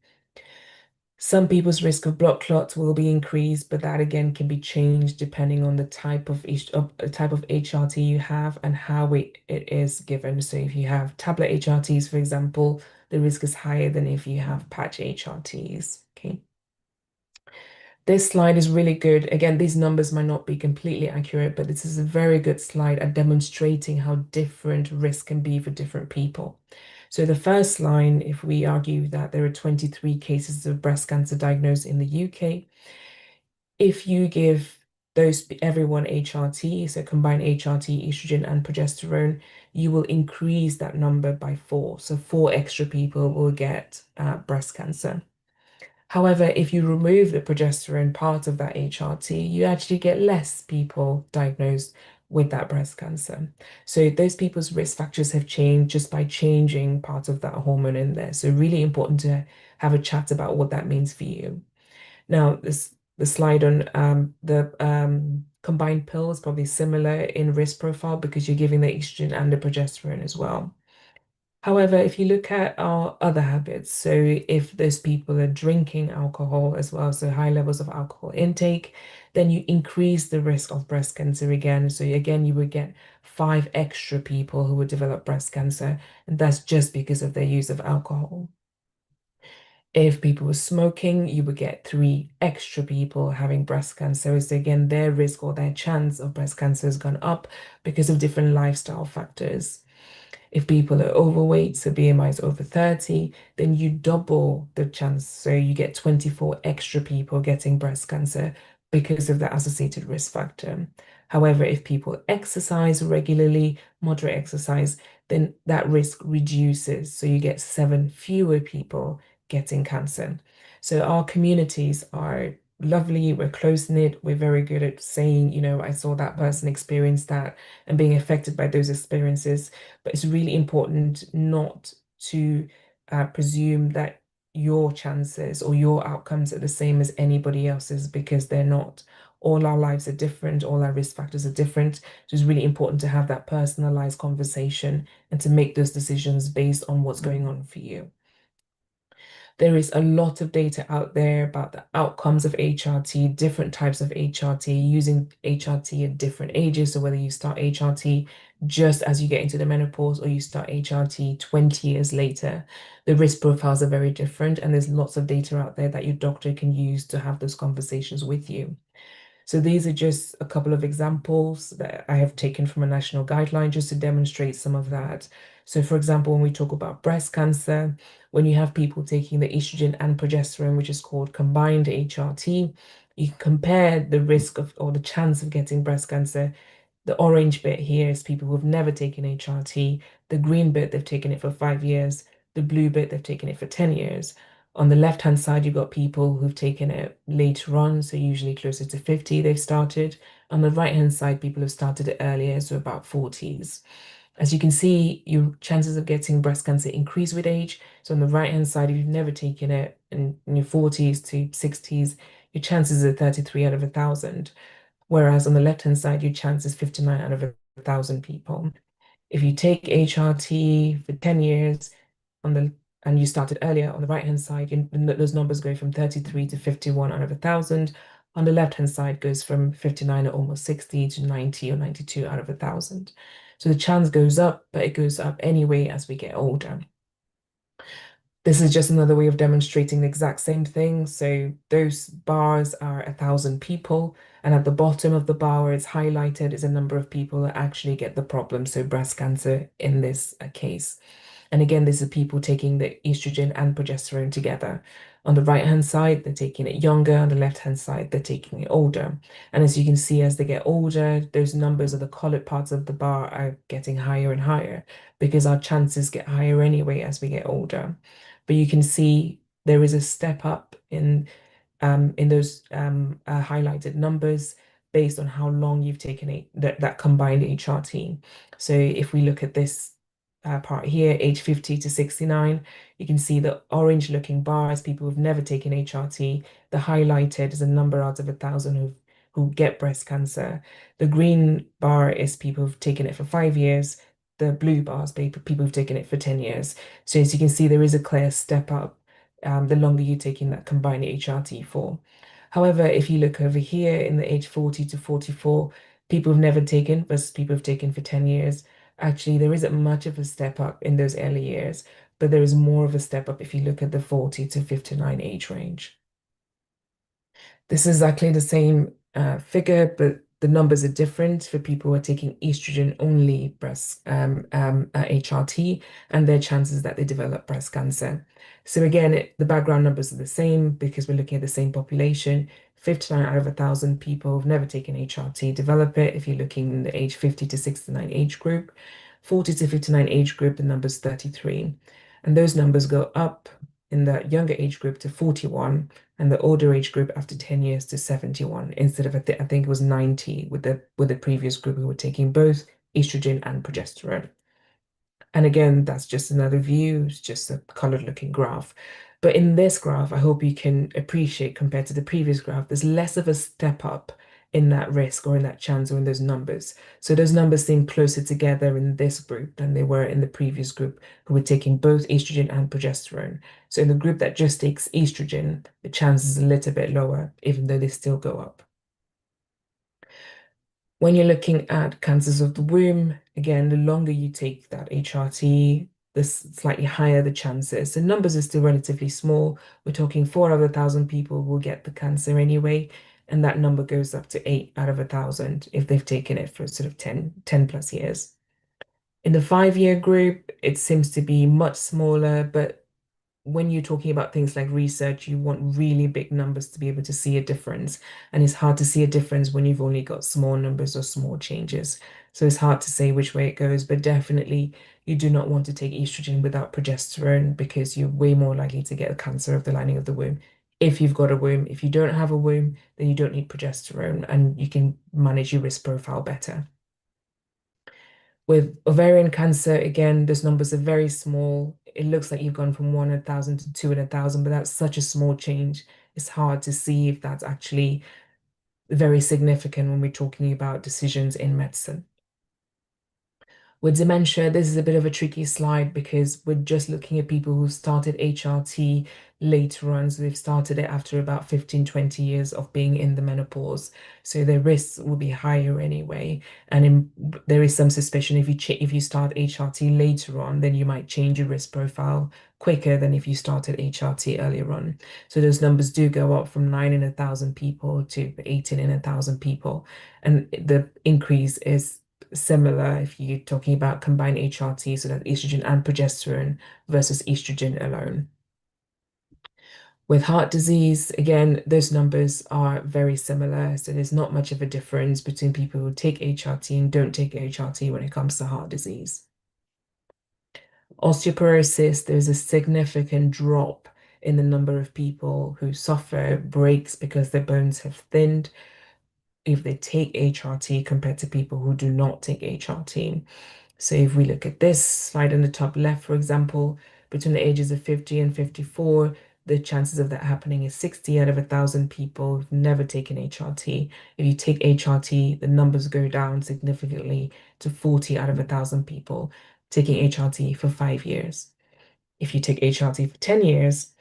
Some people's risk of blood clots will be increased, but that again can be changed depending on the type of HRT you have and how it is given. So if you have tablet HRTs, for example, the risk is higher than if you have patch HRTs. Okay. This slide is really good. Again, these numbers might not be completely accurate, but this is a very good slide at demonstrating how different risk can be for different people. So the first line, if we argue that there are 23 cases of breast cancer diagnosed in the UK, if you give everyone HRT, so combine HRT, estrogen, and progesterone, you will increase that number by 4. So 4 extra people will get breast cancer. However, if you remove the progesterone part of that HRT, you actually get less people diagnosed with that breast cancer. So those people's risk factors have changed just by changing part of that hormone in there. So really important to have a chat about what that means for you. Now, the slide on the combined pill is probably similar in risk profile because you're giving the estrogen and the progesterone as well. However, if you look at our other habits, so if those people are drinking alcohol as well, so high levels of alcohol intake, then you increase the risk of breast cancer again. So again, you would get 5 extra people who would develop breast cancer, and that's just because of their use of alcohol. If people were smoking, you would get 3 extra people having breast cancer. So again, their risk or their chance of breast cancer has gone up because of different lifestyle factors. If people are overweight, so BMI is over 30, then you double the chance. So you get 24 extra people getting breast cancer because of the associated risk factor. However, if people exercise regularly, moderate exercise, then that risk reduces. So you get 7 fewer people getting cancer. So our communities are lovely, we're close-knit, we're very good at saying, I saw that person experience that and being affected by those experiences. But it's really important not to presume that your chances or your outcomes are the same as anybody else's, because they're not. All our lives are different, all our risk factors are different. So it's really important to have that personalized conversation and to make those decisions based on what's going on for you. There is a lot of data out there about the outcomes of HRT, different types of HRT, using HRT at different ages. So whether you start HRT just as you get into the menopause or you start HRT 20 years later, the risk profiles are very different. And there's lots of data out there that your doctor can use to have those conversations with you. So these are just a couple of examples that I have taken from a national guideline just to demonstrate some of that. So for example, when we talk about breast cancer, when you have people taking the estrogen and progesterone, which is called combined HRT, you compare the risk of or the chance of getting breast cancer. The orange bit here is people who have never taken HRT. The green bit, they've taken it for 5 years. The blue bit, they've taken it for 10 years. On the left-hand side, you've got people who've taken it later on, so usually closer to 50 they've started. On the right-hand side, people have started it earlier, so about 40s. As you can see, your chances of getting breast cancer increase with age. So on the right-hand side, if you've never taken it in your 40s to 60s, your chances are 33 out of 1,000. Whereas on the left-hand side, your chance is 59 out of 1,000 people. If you take HRT for 10 years and you started earlier on the right-hand side, those numbers go from 33 to 51 out of 1,000. On the left-hand side goes from 59 or almost 60 to 90 or 92 out of 1,000. So the chance goes up, but it goes up anyway as we get older. This is just another way of demonstrating the exact same thing. So those bars are 1,000 people, and at the bottom of the bar where it's highlighted is a number of people that actually get the problem, so breast cancer in this case. And again, this is people taking the estrogen and progesterone together. On the right-hand side, they're taking it younger. On the left-hand side, they're taking it older. And as you can see, as they get older, those numbers of the colored parts of the bar are getting higher and higher because our chances get higher anyway as we get older. But you can see there is a step up in those highlighted numbers based on how long you've taken that combined HRT. So if we look at this part here, age 50 to 69, you can see the orange looking bars, people who've never taken HRT. The highlighted is a number out of 1,000 who get breast cancer. The green bar is people who've taken it for 5 years. The blue bars, people who've taken it for 10 years. So as you can see, there is a clear step up the longer you're taking that combined HRT for. However, if you look over here in the age 40 to 44, people who've never taken versus people who've taken for 10 years, actually there isn't much of a step up in those early years, but there is more of a step up if you look at the 40 to 59 age range. This is exactly the same figure, but the numbers are different for people who are taking estrogen only breast HRT and their chances that they develop breast cancer. So again, the background numbers are the same because we're looking at the same population. 59 out of 1,000 people who've never taken HRT develop it if you're looking in the age 50 to 69 age group. 40 to 59 age group, the number's 33. And those numbers go up in the younger age group to 41 and the older age group after 10 years to 71 instead of I think it was 90 with the previous group who were taking both estrogen and progesterone. And again, that's just another view, it's just a colored looking graph. But in this graph, I hope you can appreciate compared to the previous graph, there's less of a step up in that risk or in that chance or in those numbers. So those numbers seem closer together in this group than they were in the previous group who were taking both estrogen and progesterone. So in the group that just takes estrogen, the chance is a little bit lower, even though they still go up. When you're looking at cancers of the womb, again, the longer you take that HRT, the slightly higher the chances. The numbers are still relatively small. We're talking 4 out of 1,000 people will get the cancer anyway, and that number goes up to 8 out of 1,000 if they've taken it for sort of 10 plus years. In the 5-year group, it seems to be much smaller, but when you're talking about things like research, you want really big numbers to be able to see a difference. And it's hard to see a difference when you've only got small numbers or small changes. So it's hard to say which way it goes, but definitely you do not want to take estrogen without progesterone because you're way more likely to get a cancer of the lining of the womb. If you've got a womb, if you don't have a womb, then you don't need progesterone and you can manage your risk profile better. With ovarian cancer, again, those numbers are very small. It looks like you've gone from 1 in 1,000 to 2 in 1,000, but that's such a small change. It's hard to see if that's actually very significant when we're talking about decisions in medicine. With dementia, this is a bit of a tricky slide because we're just looking at people who started HRT later on. So they've started it after about 15, 20 years of being in the menopause. So their risks will be higher anyway. And there is some suspicion if you start HRT later on, then you might change your risk profile quicker than if you started HRT earlier on. So those numbers do go up from 9 in 1,000 people to 18 in 1,000 people. And the increase is similar if you're talking about combined HRT, so that estrogen and progesterone versus estrogen alone. With heart disease, again, those numbers are very similar. So there's not much of a difference between people who take HRT and don't take HRT when it comes to heart disease. Osteoporosis, there's a significant drop in the number of people who suffer breaks because their bones have thinned if they take HRT compared to people who do not take HRT. So if we look at this slide in the top left, for example, between the ages of 50 and 54, the chances of that happening is 60 out of 1,000 people who've never taken HRT. If you take HRT, the numbers go down significantly to 40 out of 1,000 people taking HRT for 5 years. If you take HRT for 10 years,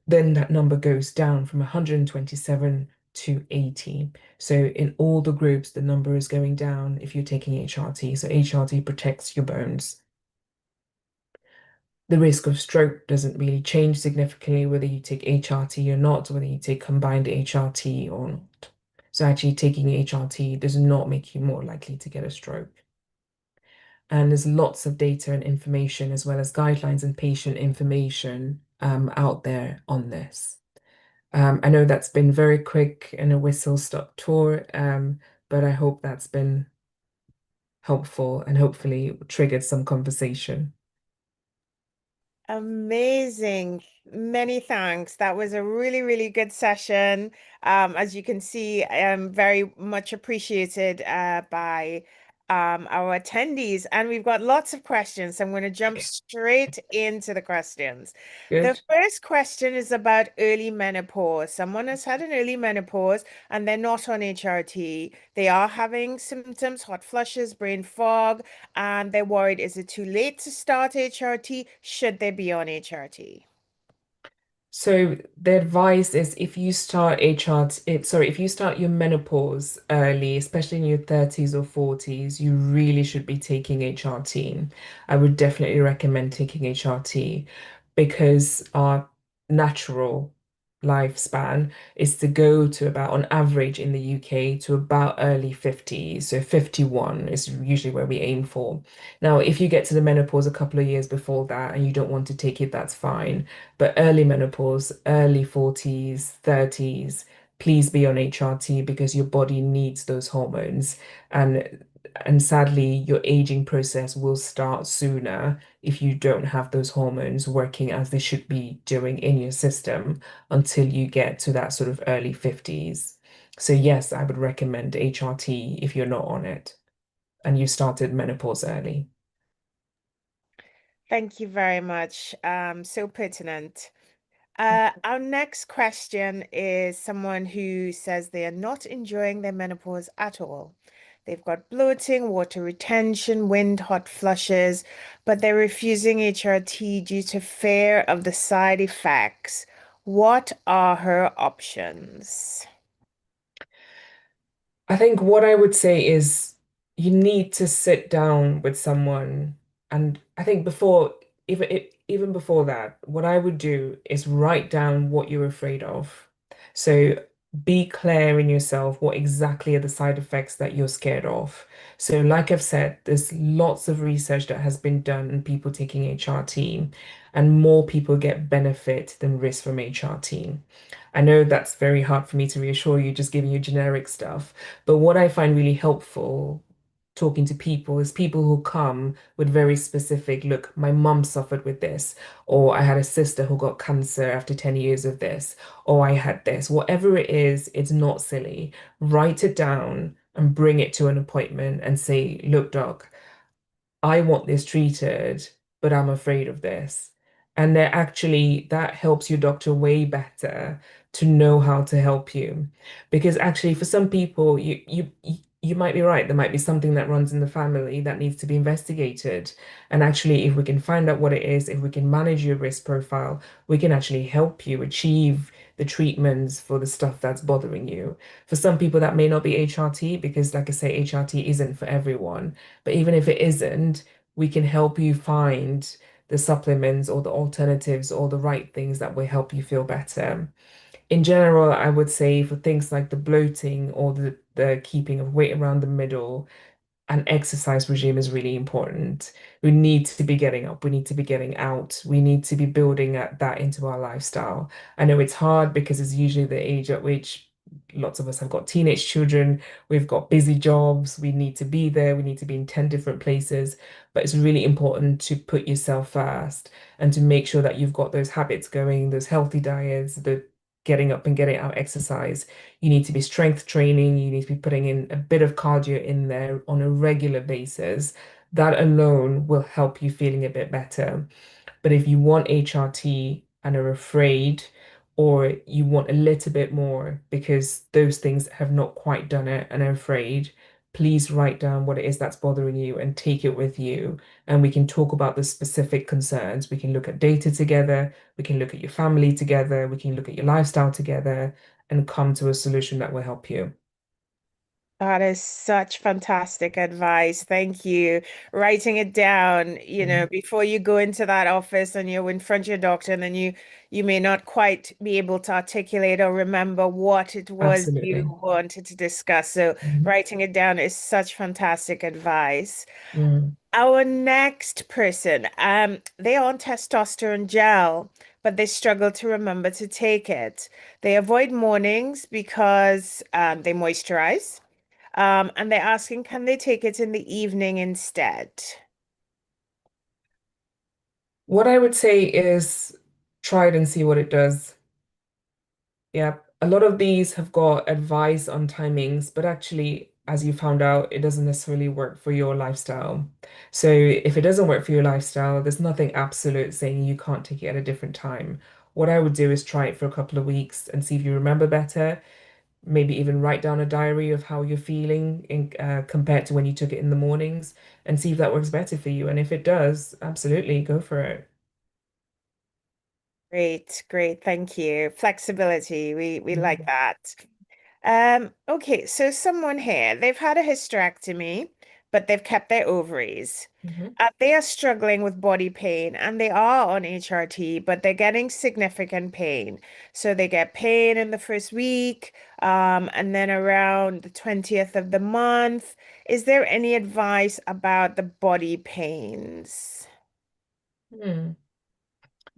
then that number goes down from 127 to 80. So in all the groups, the number is going down if you're taking HRT. So HRT protects your bones. The risk of stroke doesn't really change significantly whether you take HRT or not, whether you take combined HRT or not. So actually taking HRT does not make you more likely to get a stroke. And there's lots of data and information as well as guidelines and patient information out there on this. I know that's been very quick and a whistle-stop tour, but I hope that's been helpful and hopefully triggered some conversation. Amazing. Many thanks. That was a really, really good session. As you can see, very much appreciated by our attendees. And we've got lots of questions. So I'm going to jump straight into the questions. The Good. first question is about early menopause. Someone has had an early menopause and they're not on HRT. They are having symptoms, hot flushes, brain fog, and they're worried, is it too late to start HRT? Should they be on HRT? So the advice is if you start if you start your menopause early, especially in your 30s or 40s, you really should be taking HRT. I would definitely recommend taking HRT because our natural lifespan is to go to about, on average in the UK, to about early 50s. So 51 is usually where we aim for. Now, if you get to the menopause a couple of years before that and you don't want to take it, that's fine. But early menopause, early 40s, 30s, please be on HRT because your body needs those hormones. And sadly, your aging process will start sooner if you don't have those hormones working as they should be doing in your system until you get to that sort of early 50s. So yes, I would recommend HRT if you're not on it and you started menopause early. Thank you very much. So pertinent. Our next question is someone who says they are not enjoying their menopause at all. They've got bloating, water retention, wind, hot flushes, but they're refusing HRT due to fear of the side effects. What are her options? I think what I would say is you need to sit down with someone. And I think even before that, what I would do is write down what you're afraid of. So be clear in yourself what exactly are the side effects that you're scared of. So like I've said, there's lots of research that has been done on people taking HRT, and more people get benefit than risk from HRT. I know that's very hard for me to reassure you, just giving you generic stuff. But what I find really helpful talking to people is people who come with very specific, look, my mum suffered with this, or I had a sister who got cancer after 10 years of this, or I had this. Whatever it is, it's not silly. Write it down and bring it to an appointment and say, look, doc, I want this treated, but I'm afraid of this. And they're actually, that helps your doctor way better to know how to help you. Because actually, for some people, you might be right. There might be something that runs in the family that needs to be investigated. And actually, if we can find out what it is, if we can manage your risk profile, we can actually help you achieve the treatments for the stuff that's bothering you. For some people, that may not be HRT because, like I say, HRT isn't for everyone. But even if it isn't, we can help you find the supplements or the alternatives or the right things that will help you feel better. In general, I would say for things like the bloating or the keeping of weight around the middle, an exercise regime is really important. We need to be getting up, we need to be getting out, we need to be building that into our lifestyle. I know it's hard because it's usually the age at which lots of us have got teenage children, we've got busy jobs, we need to be there, we need to be in 10 different places. But it's really important to put yourself first and to make sure that you've got those habits going, those healthy diets, the getting up and getting out exercise. You need to be strength training. You need to be putting in a bit of cardio in there on a regular basis. That alone will help you feeling a bit better. But if you want HRT and are afraid, or you want a little bit more because those things have not quite done it and are afraid, please write down what it is that's bothering you and take it with you. And we can talk about the specific concerns. We can look at data together. We can look at your family together. We can look at your lifestyle together and come to a solution that will help you. That is such fantastic advice. Thank you. Writing it down, Mhm. before you go into that office and you're in front of your doctor, and then you may not quite be able to articulate or remember what it was you Absolutely. wanted to discuss. So Mhm. writing it down is such fantastic advice. Mm. Our next person, they are on testosterone gel, but they struggle to remember to take it. They avoid mornings because they moisturize. And they're asking, can they take it in the evening instead? What I would say is try it and see what it does. Yeah, a lot of these have got advice on timings, but actually, as you found out, it doesn't necessarily work for your lifestyle. So if it doesn't work for your lifestyle, there's nothing absolute saying you can't take it at a different time. What I would do is try it for a couple of weeks and see if you remember better. Maybe even write down a diary of how you're feeling compared to when you took it in the mornings and see if that works better for you. And if it does, absolutely go for it. Great, great. Thank you. Flexibility. We like Mhm. that. Okay, so someone here, they've had a hysterectomy, but they've kept their ovaries. Mhm. They are struggling with body pain and they are on HRT, but they're getting significant pain. So they get pain in the first week, and then around the 20th of the month. Is there any advice about the body pains? Hmm.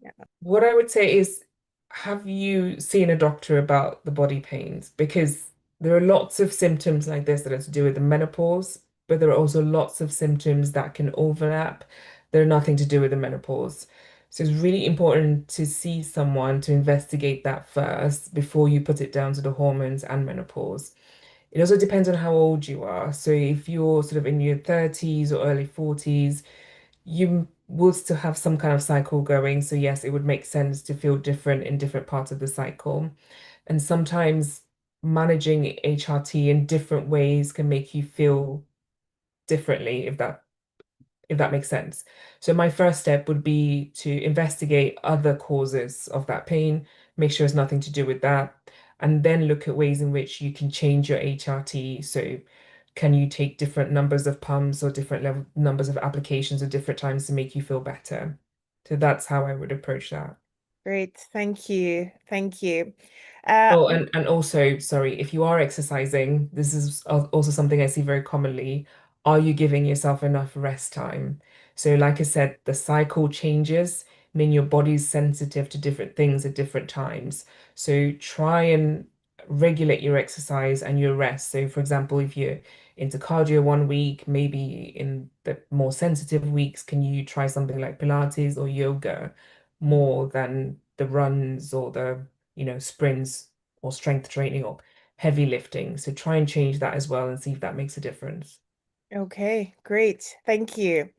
Yeah. What I would say is, have you seen a doctor about the body pains? Because there are lots of symptoms like this that are to do with the menopause, but there are also lots of symptoms that can overlap. They're nothing to do with the menopause. So it's really important to see someone to investigate that first before you put it down to the hormones and menopause. It also depends on how old you are. So if you're sort of in your 30s or early 40s, you will still have some kind of cycle going. So yes, it would make sense to feel different in different parts of the cycle. And sometimes managing HRT in different ways can make you feel differently, if that makes sense. So my first step would be to investigate other causes of that pain, make sure it's nothing to do with that, and then look at ways in which you can change your HRT. So can you take different numbers of pumps or different level numbers of applications at different times to make you feel better? So that's how I would approach that. Great. Thank you. Thank you. Uh, Oh, and also, sorry, if you are exercising, this is also something I see very commonly. Are you giving yourself enough rest time? So, like I said, the cycle changes, mean your body's sensitive to different things at different times. So, try and regulate your exercise and your rest. So, for example, if you're into cardio one week, maybe in the more sensitive weeks, can you try something like Pilates or yoga more than the runs or the sprints or strength training or heavy lifting. So try and change that as well and see if that makes a difference. okay, great. Thank you.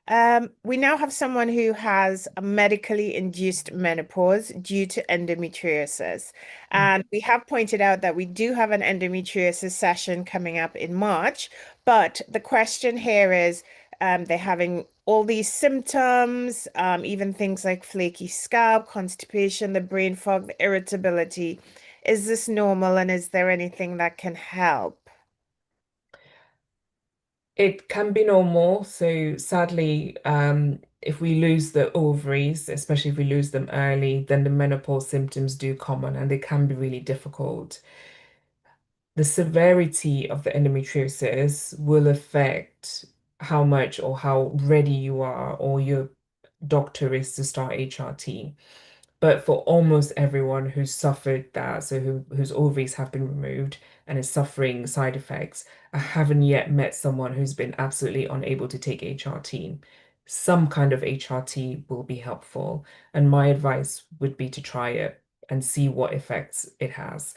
We now have someone who has a medically induced menopause due to endometriosis. And we have pointed out that we do have an endometriosis session coming up in March. But the question here is, they're having all these symptoms, even things like flaky scalp, constipation, the brain fog, the irritability. Is this normal, and is there anything that can help? It can be normal. So sadly, if we lose the ovaries, especially if we lose them early, then the menopause symptoms do come on and they can be really difficult. The severity of the endometriosis will affect how much or how ready you are or your doctor is to start HRT. But for almost everyone who's suffered that, so whose ovaries have been removed and is suffering side effects, I haven't yet met someone who's been absolutely unable to take HRT. Some kind of HRT will be helpful, and my advice would be to try it and see what effects it has.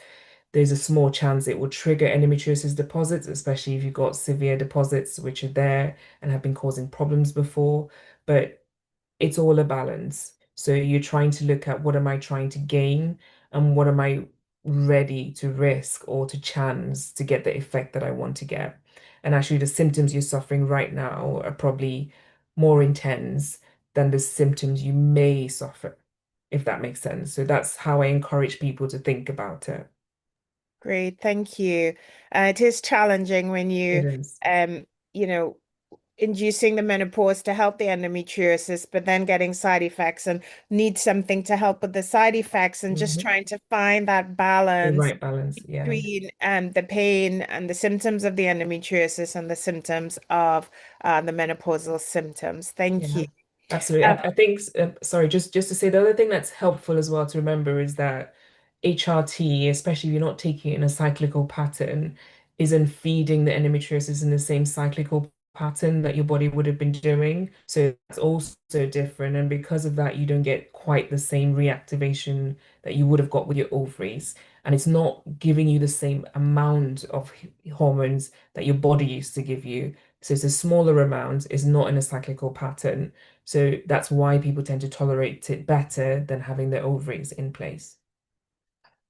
There's a small chance it will trigger endometriosis deposits, especially if you've got severe deposits which are there and have been causing problems before. But it's all a balance. So you're trying to look at what am I trying to gain and what am I ready to risk or to chance to get the effect that I want to get. And actually, the symptoms you're suffering right now are probably more intense than the symptoms you may suffer, if that makes sense. So that's how I encourage people to think about it. Great, thank you. It is challenging when It is. um, you know, inducing the menopause to help the endometriosis, but then getting side effects and need something to help with the side effects, and just Mhm. trying to find that The balance right balance. Yeah. between the pain and the symptoms of the endometriosis and the symptoms of the menopausal symptoms. Thank you. Yeah, absolutely. Um, I think, sorry, just to say the other thing that's helpful as well to remember is that HRT, especially if you're not taking it in a cyclical pattern, isn't feeding the endometriosis in the same cyclical pattern that your body would have been doing. So that's also different. And because of that, you don't get quite the same reactivation that you would have got with your ovaries. And it's not giving you the same amount of hormones that your body used to give you. So it's a smaller amount, it's not in a cyclical pattern. So that's why people tend to tolerate it better than having their ovaries in place.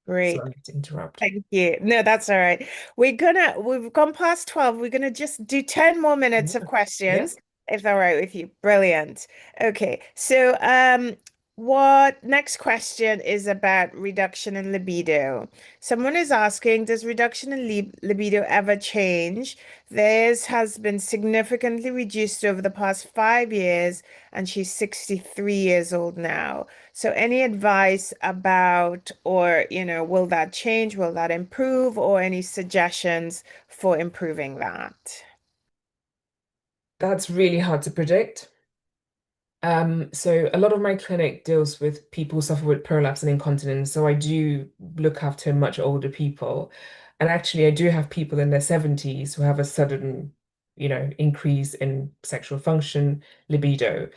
Great. Sorry to interrupt. Thank you. No, that's all right. We've gone past 12. We're gonna just do 10 more minutes of Yeah. Yeah. questions, if that's all right with you. Brilliant. Okay. So, what next question is about reduction in libido. Someone is asking, does reduction in libido ever change? Theirs has been significantly reduced over the past 5 years, and she's 63 years old now. So any advice about, or, will that change? Will that improve? Or any suggestions for improving that? That's really hard to predict. So a lot of my clinic deals with people who suffer with prolapse and incontinence. So I do look after much older people. And actually, I do have people in their 70s who have a sudden, increase in sexual function, libido.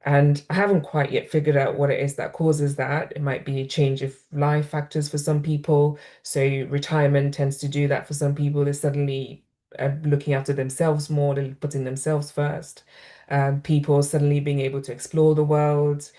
And I haven't quite yet figured out what it is that causes that. It might be a change of life factors for some people. So retirement tends to do that for some people. They're suddenly looking after themselves more, they're putting themselves first. People suddenly being able to explore the world,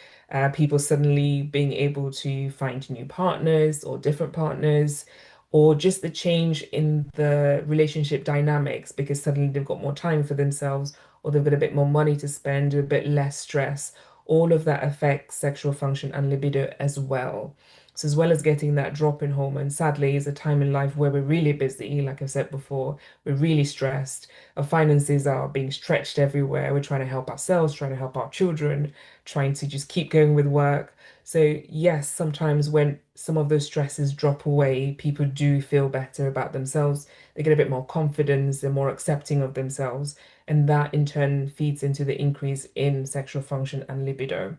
people suddenly being able to find new partners or different partners, or just the change in the relationship dynamics because suddenly they've got more time for themselves or they've got a bit more money to spend, a bit less stress. All of that affects sexual function and libido as well. So, as well as getting that drop in hormone, sadly, is a time in life where we're really busy, like I've said before, we're really stressed. Our finances are being stretched everywhere. We're trying to help ourselves, trying to help our children, trying to just keep going with work. So, yes, sometimes when some of those stresses drop away, people do feel better about themselves. They get a bit more confidence, they're more accepting of themselves. And that in turn feeds into the increase in sexual function and libido.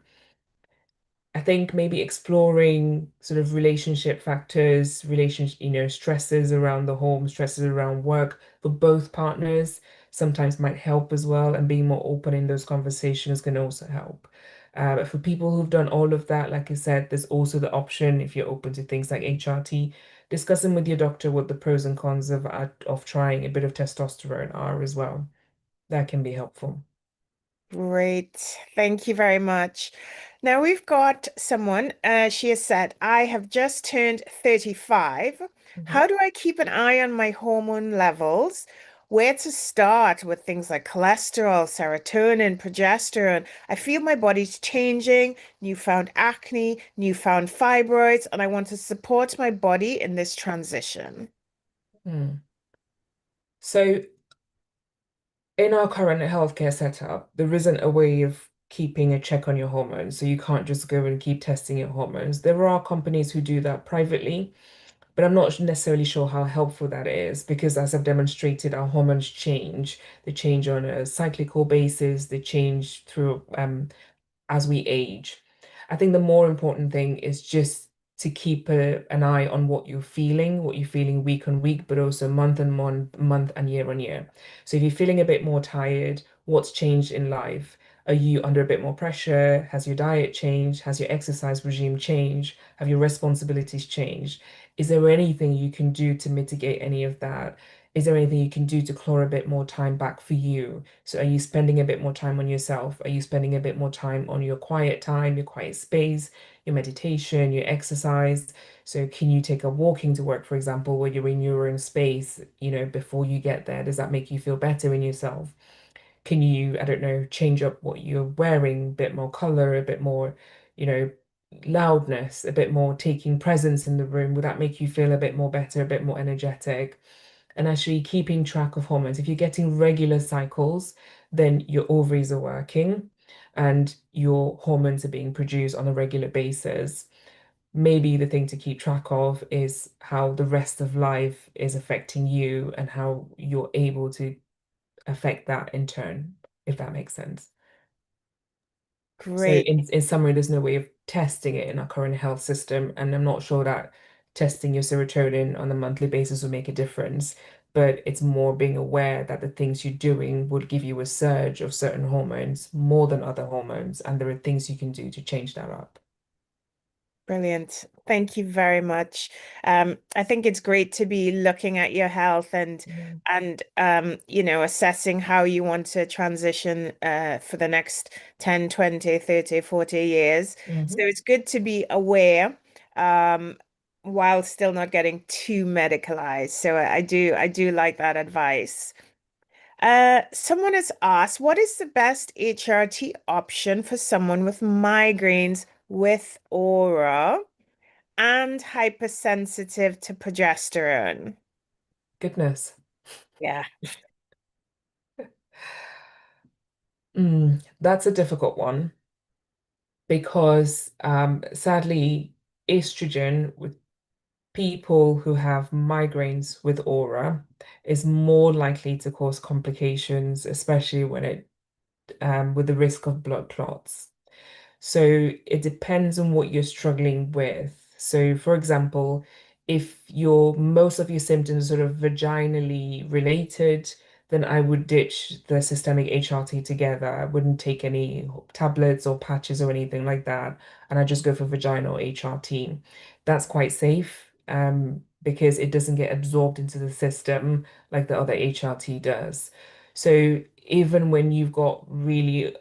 I think maybe exploring sort of relationship factors, stresses around the home, stresses around work for both partners sometimes might help as well. And being more open in those conversations can also help. But for people who've done all of that, like I said, there's also the option, if you're open to things like HRT, discussing with your doctor what the pros and cons of trying a bit of testosterone are as well. That can be helpful. Great. Thank you very much. Now we've got someone, she has said, I have just turned 35. Mhm. How do I keep an eye on my hormone levels? Where to start with things like cholesterol, serotonin, progesterone? I feel my body's changing, newfound acne, newfound fibroids, and I want to support my body in this transition. Mm. So in our current healthcare setup, there isn't a way of keeping a check on your hormones. So you can't just go and keep testing your hormones. There are companies who do that privately, but I'm not necessarily sure how helpful that is because, as I've demonstrated, our hormones change. They change on a cyclical basis, they change through as we age. I think the more important thing is just to keep an eye on what you're feeling week on week, but also month on month and year on year. So if you're feeling a bit more tired, what's changed in life? Are you under a bit more pressure? Has your diet changed? Has your exercise regime changed? Have your responsibilities changed? Is there anything you can do to mitigate any of that? Is there anything you can do to claw a bit more time back for you? So are you spending a bit more time on yourself? Are you spending a bit more time on your quiet time, your quiet space, your meditation, your exercise? So can you take a walking to work, for example, where you're in your own space, before you get there? Does that make you feel better in yourself? Can you, I don't know, change up what you're wearing, a bit more color, a bit more, you know, loudness, a bit more taking presence in the room? Would that make you feel a bit more better, a bit more energetic? And actually keeping track of hormones. If you're getting regular cycles, then your ovaries are working and your hormones are being produced on a regular basis. Maybe the thing to keep track of is how the rest of life is affecting you and how you're able to affect that in turn, if that makes sense. So Great. in summary, there's no way of testing it in our current health system, and I'm not sure that testing your serotonin on a monthly basis will make a difference, but it's more being aware that the things you're doing would give you a surge of certain hormones more than other hormones, and there are things you can do to change that up. Brilliant. Thank you very much. I think it's great to be looking at your health Yeah. and assessing how you want to transition for the next 10, 20, 30, 40 years. So Hmm. it's good to be aware um, while still not getting too medicalized. So I do like that advice. Someone has asked, what is the best HRT option for someone with migraines with aura and hypersensitive to progesterone? Goodness. Yeah, That's a difficult one because sadly, estrogen with people who have migraines with aura is more likely to cause complications, especially when it with the risk of blood clots. So it depends on what you're struggling with. So, for example, if your most of your symptoms are sort of vaginally related, then I would ditch the systemic HRT together. I wouldn't take any tablets or patches or anything like that, and I just go for vaginal HRT. That's quite safe, because it doesn't get absorbed into the system like the other HRT does. So even when you've got really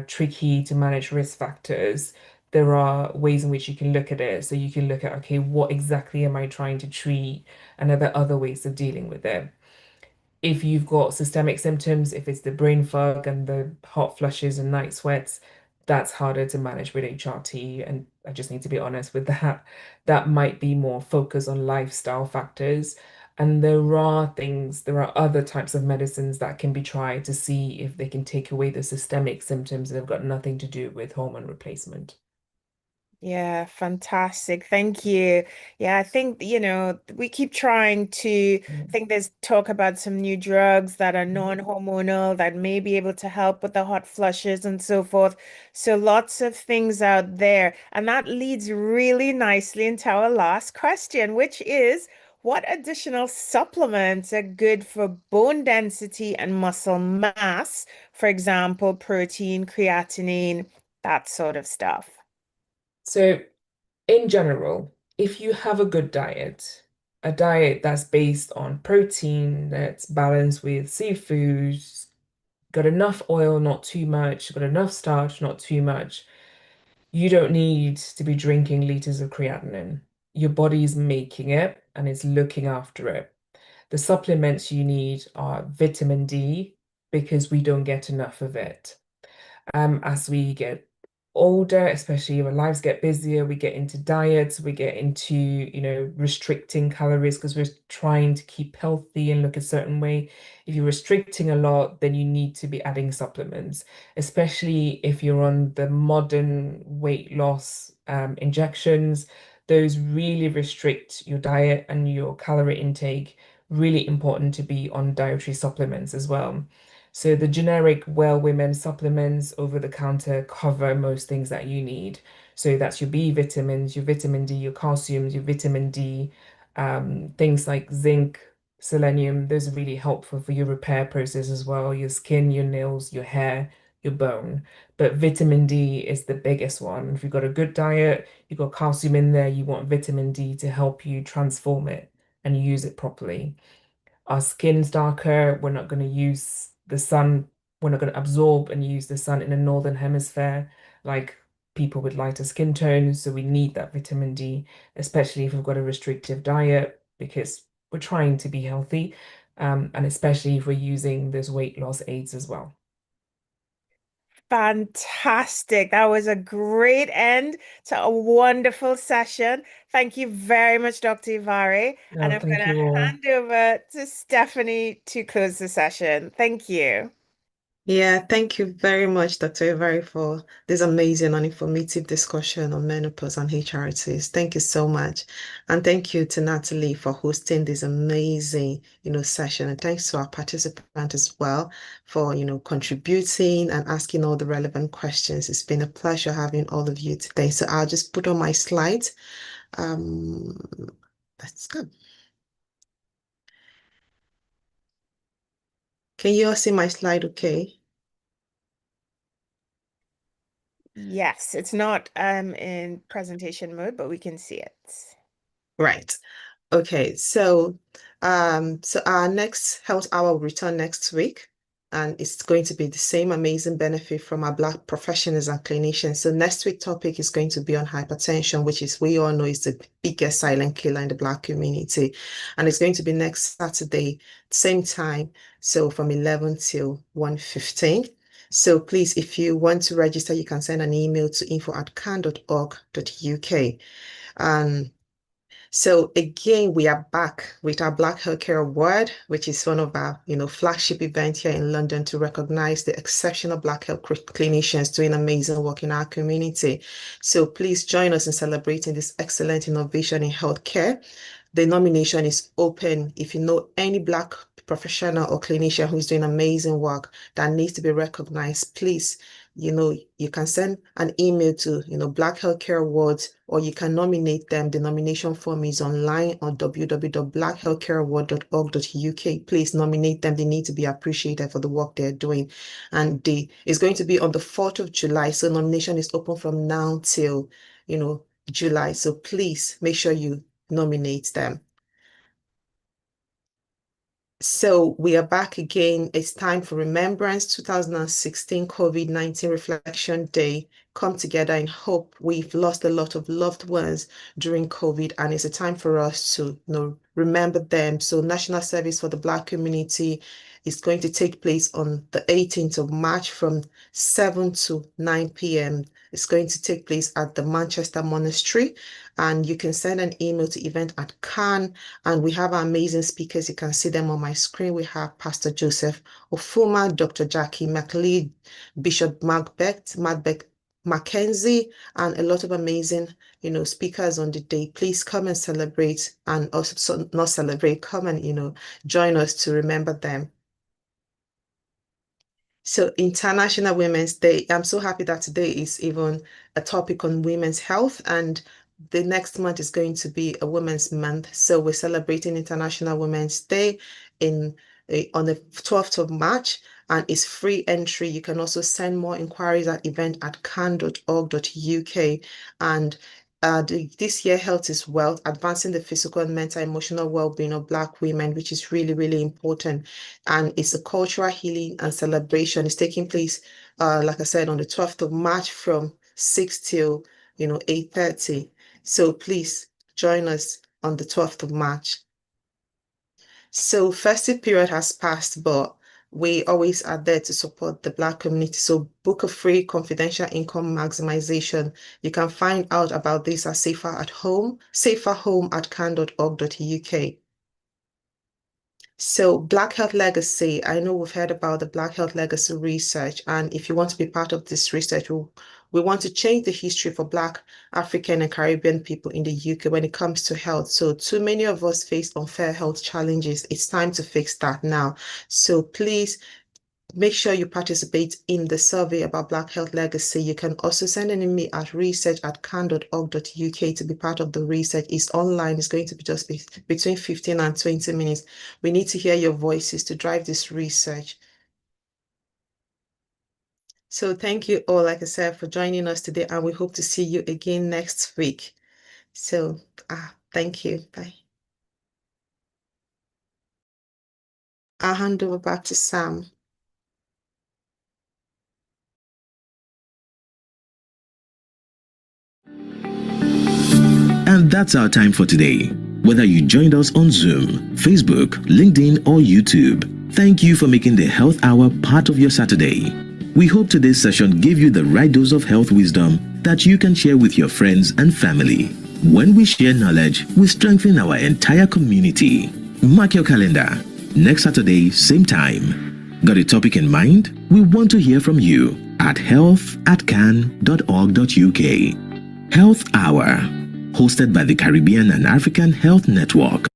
tricky to manage risk factors, there are ways in which you can look at it. So you can look at, okay, what exactly am I trying to treat? And are there other ways of dealing with it? If you've got systemic symptoms, if it's the brain fog and the hot flushes and night sweats, that's harder to manage with HRT. And I just need to be honest with that. That might be more focused on lifestyle factors. And there are other types of medicines that can be tried to see if they can take away the systemic symptoms that have got nothing to do with hormone replacement. yeah, fantastic. Thank you. Yeah, I think, we keep trying to Mm. think there's talk about some new drugs that are Mhm. non-hormonal that may be able to help with the hot flushes and so forth. So lots of things out there. And that leads really nicely into our last question, which is what additional supplements are good for bone density and muscle mass? For example, protein, creatinine, that sort of stuff. So in general, if you have a good diet, a diet that's based on protein, that's balanced with seafoods, got enough oil, not too much, got enough starch, not too much. You don't need to be drinking liters of creatinine. Your body's making it and it's looking after it. The supplements you need are vitamin D because we don't get enough of it. As we get older, especially when lives get busier, we get into diets, we get into, restricting calories because we're trying to keep healthy and look a certain way. If you're restricting a lot, then you need to be adding supplements, especially if you're on the modern weight loss injections. Those really restrict your diet and your calorie intake. Really important to be on dietary supplements as well. So the generic Well Women supplements over the counter cover most things that you need. So that's your B vitamins, your vitamin D, your calciums, your vitamin D, things like zinc, selenium. Those are really helpful for your repair process as well, your skin, your nails, your hair, your bone. But vitamin D is the biggest one. If you've got a good diet, you've got calcium in there, you want vitamin D to help you transform it and use it properly. Our skin's darker, we're not going to use the sun, we're not going to absorb and use the sun in the northern hemisphere like people with lighter skin tones. So we need that vitamin D, especially if we've got a restrictive diet, because we're trying to be healthy, and especially if we're using those weight loss aids as well. Fantastic. That was a great end to a wonderful session. Thank you very much, Dr. Ivare. And No, I'm going thank to you all. hand over to Stephanie to close the session. Thank you. Yeah, thank you very much, Dr. Ivare, for this amazing and informative discussion on menopause and HRTs. Thank you so much. And thank you to Natalie for hosting this amazing, session. And thanks to our participant as well for, contributing and asking all the relevant questions. It's been a pleasure having all of you today. So I'll just put on my slides. Um, let's go. Can you all see my slide okay? Yes, it's not in presentation mode, but we can see it. Right. Okay, so our next health hour will return next week, and it's going to be the same amazing benefit from our Black professionals and clinicians. So next week topic is going to be on hypertension, which is we all know is the biggest silent killer in the Black community. And it's going to be next Saturday, same time, so from 11 till 1:15. So please, if you want to register, you can send an email to info@can.org.uk. So again, we are back with our Black Healthcare Award, which is one of our, flagship events here in London to recognize the exceptional Black health clinicians doing amazing work in our community. So please join us in celebrating this excellent innovation in healthcare. The nomination is open. If you know any Black professional or clinician who's doing amazing work that needs to be recognized, please, you can send an email to, Black Healthcare Awards, or you can nominate them. The nomination form is online on www.blackhealthcareaward.org.uk. Please nominate them. They need to be appreciated for the work they're doing. And it's going to be on the 4th of July. So nomination is open from now till, July. So please make sure you nominate them. So we are back again. It's time for Remembrance 2016 COVID-19 Reflection Day. Come together in hope. We've lost a lot of loved ones during COVID, and it's a time for us to, remember them. So National Service for the Black Community is going to take place on the 18th of March from 7 to 9 p.m. It's going to take place at the Manchester Monastery, and you can send an email to event@can. And we have our amazing speakers. You can see them on my screen. We have Pastor Joseph Ofuma, Dr. Jackie McLeod, Bishop Macbeth Mackenzie, and a lot of amazing, speakers on the day. Please come and celebrate, and also not celebrate, come and, join us to remember them. So International Women's Day, I'm so happy that today is even a topic on women's health, and the next month is going to be a Women's Month. So we're celebrating International Women's Day on the 12th of March, and it's free entry. You can also send more inquiries at event@can.org.uk. And This year, Health is Wealth, advancing the physical and mental emotional well-being of Black women, which is really, really important. And it's a cultural healing and celebration. It's taking place, like I said, on the 12th of March from 6 till 8:30. So please join us on the 12th of March. So festive period has passed, but we always are there to support the Black community. So book a free confidential income maximization. You can find out about this at saferhome@can.org.uk. So Black Health Legacy, I know we've heard about the Black Health Legacy research, and if you want to be part of this research, we want to change the history for Black, African, and Caribbean people in the UK when it comes to health. So too many of us face unfair health challenges. It's time to fix that now. So please make sure you participate in the survey about Black Health Legacy. You can also send an email at research@can.org.uk to be part of the research. It's online. It's going to be just between 15 and 20 minutes. We need to hear your voices to drive this research. So thank you all, like I said, for joining us today, and we hope to see you again next week. So thank you. Bye. I'll hand over back to Sam. And that's our time for today. Whether you joined us on Zoom, Facebook, LinkedIn, or YouTube, thank you for making the Health Hour part of your Saturday. We hope today's session gave you the right dose of health wisdom that you can share with your friends and family. When we share knowledge, we strengthen our entire community. Mark your calendar. Next Saturday, same time. Got a topic in mind? We want to hear from you at health@can.org.uk. Health Hour, hosted by the Caribbean and African Health Network.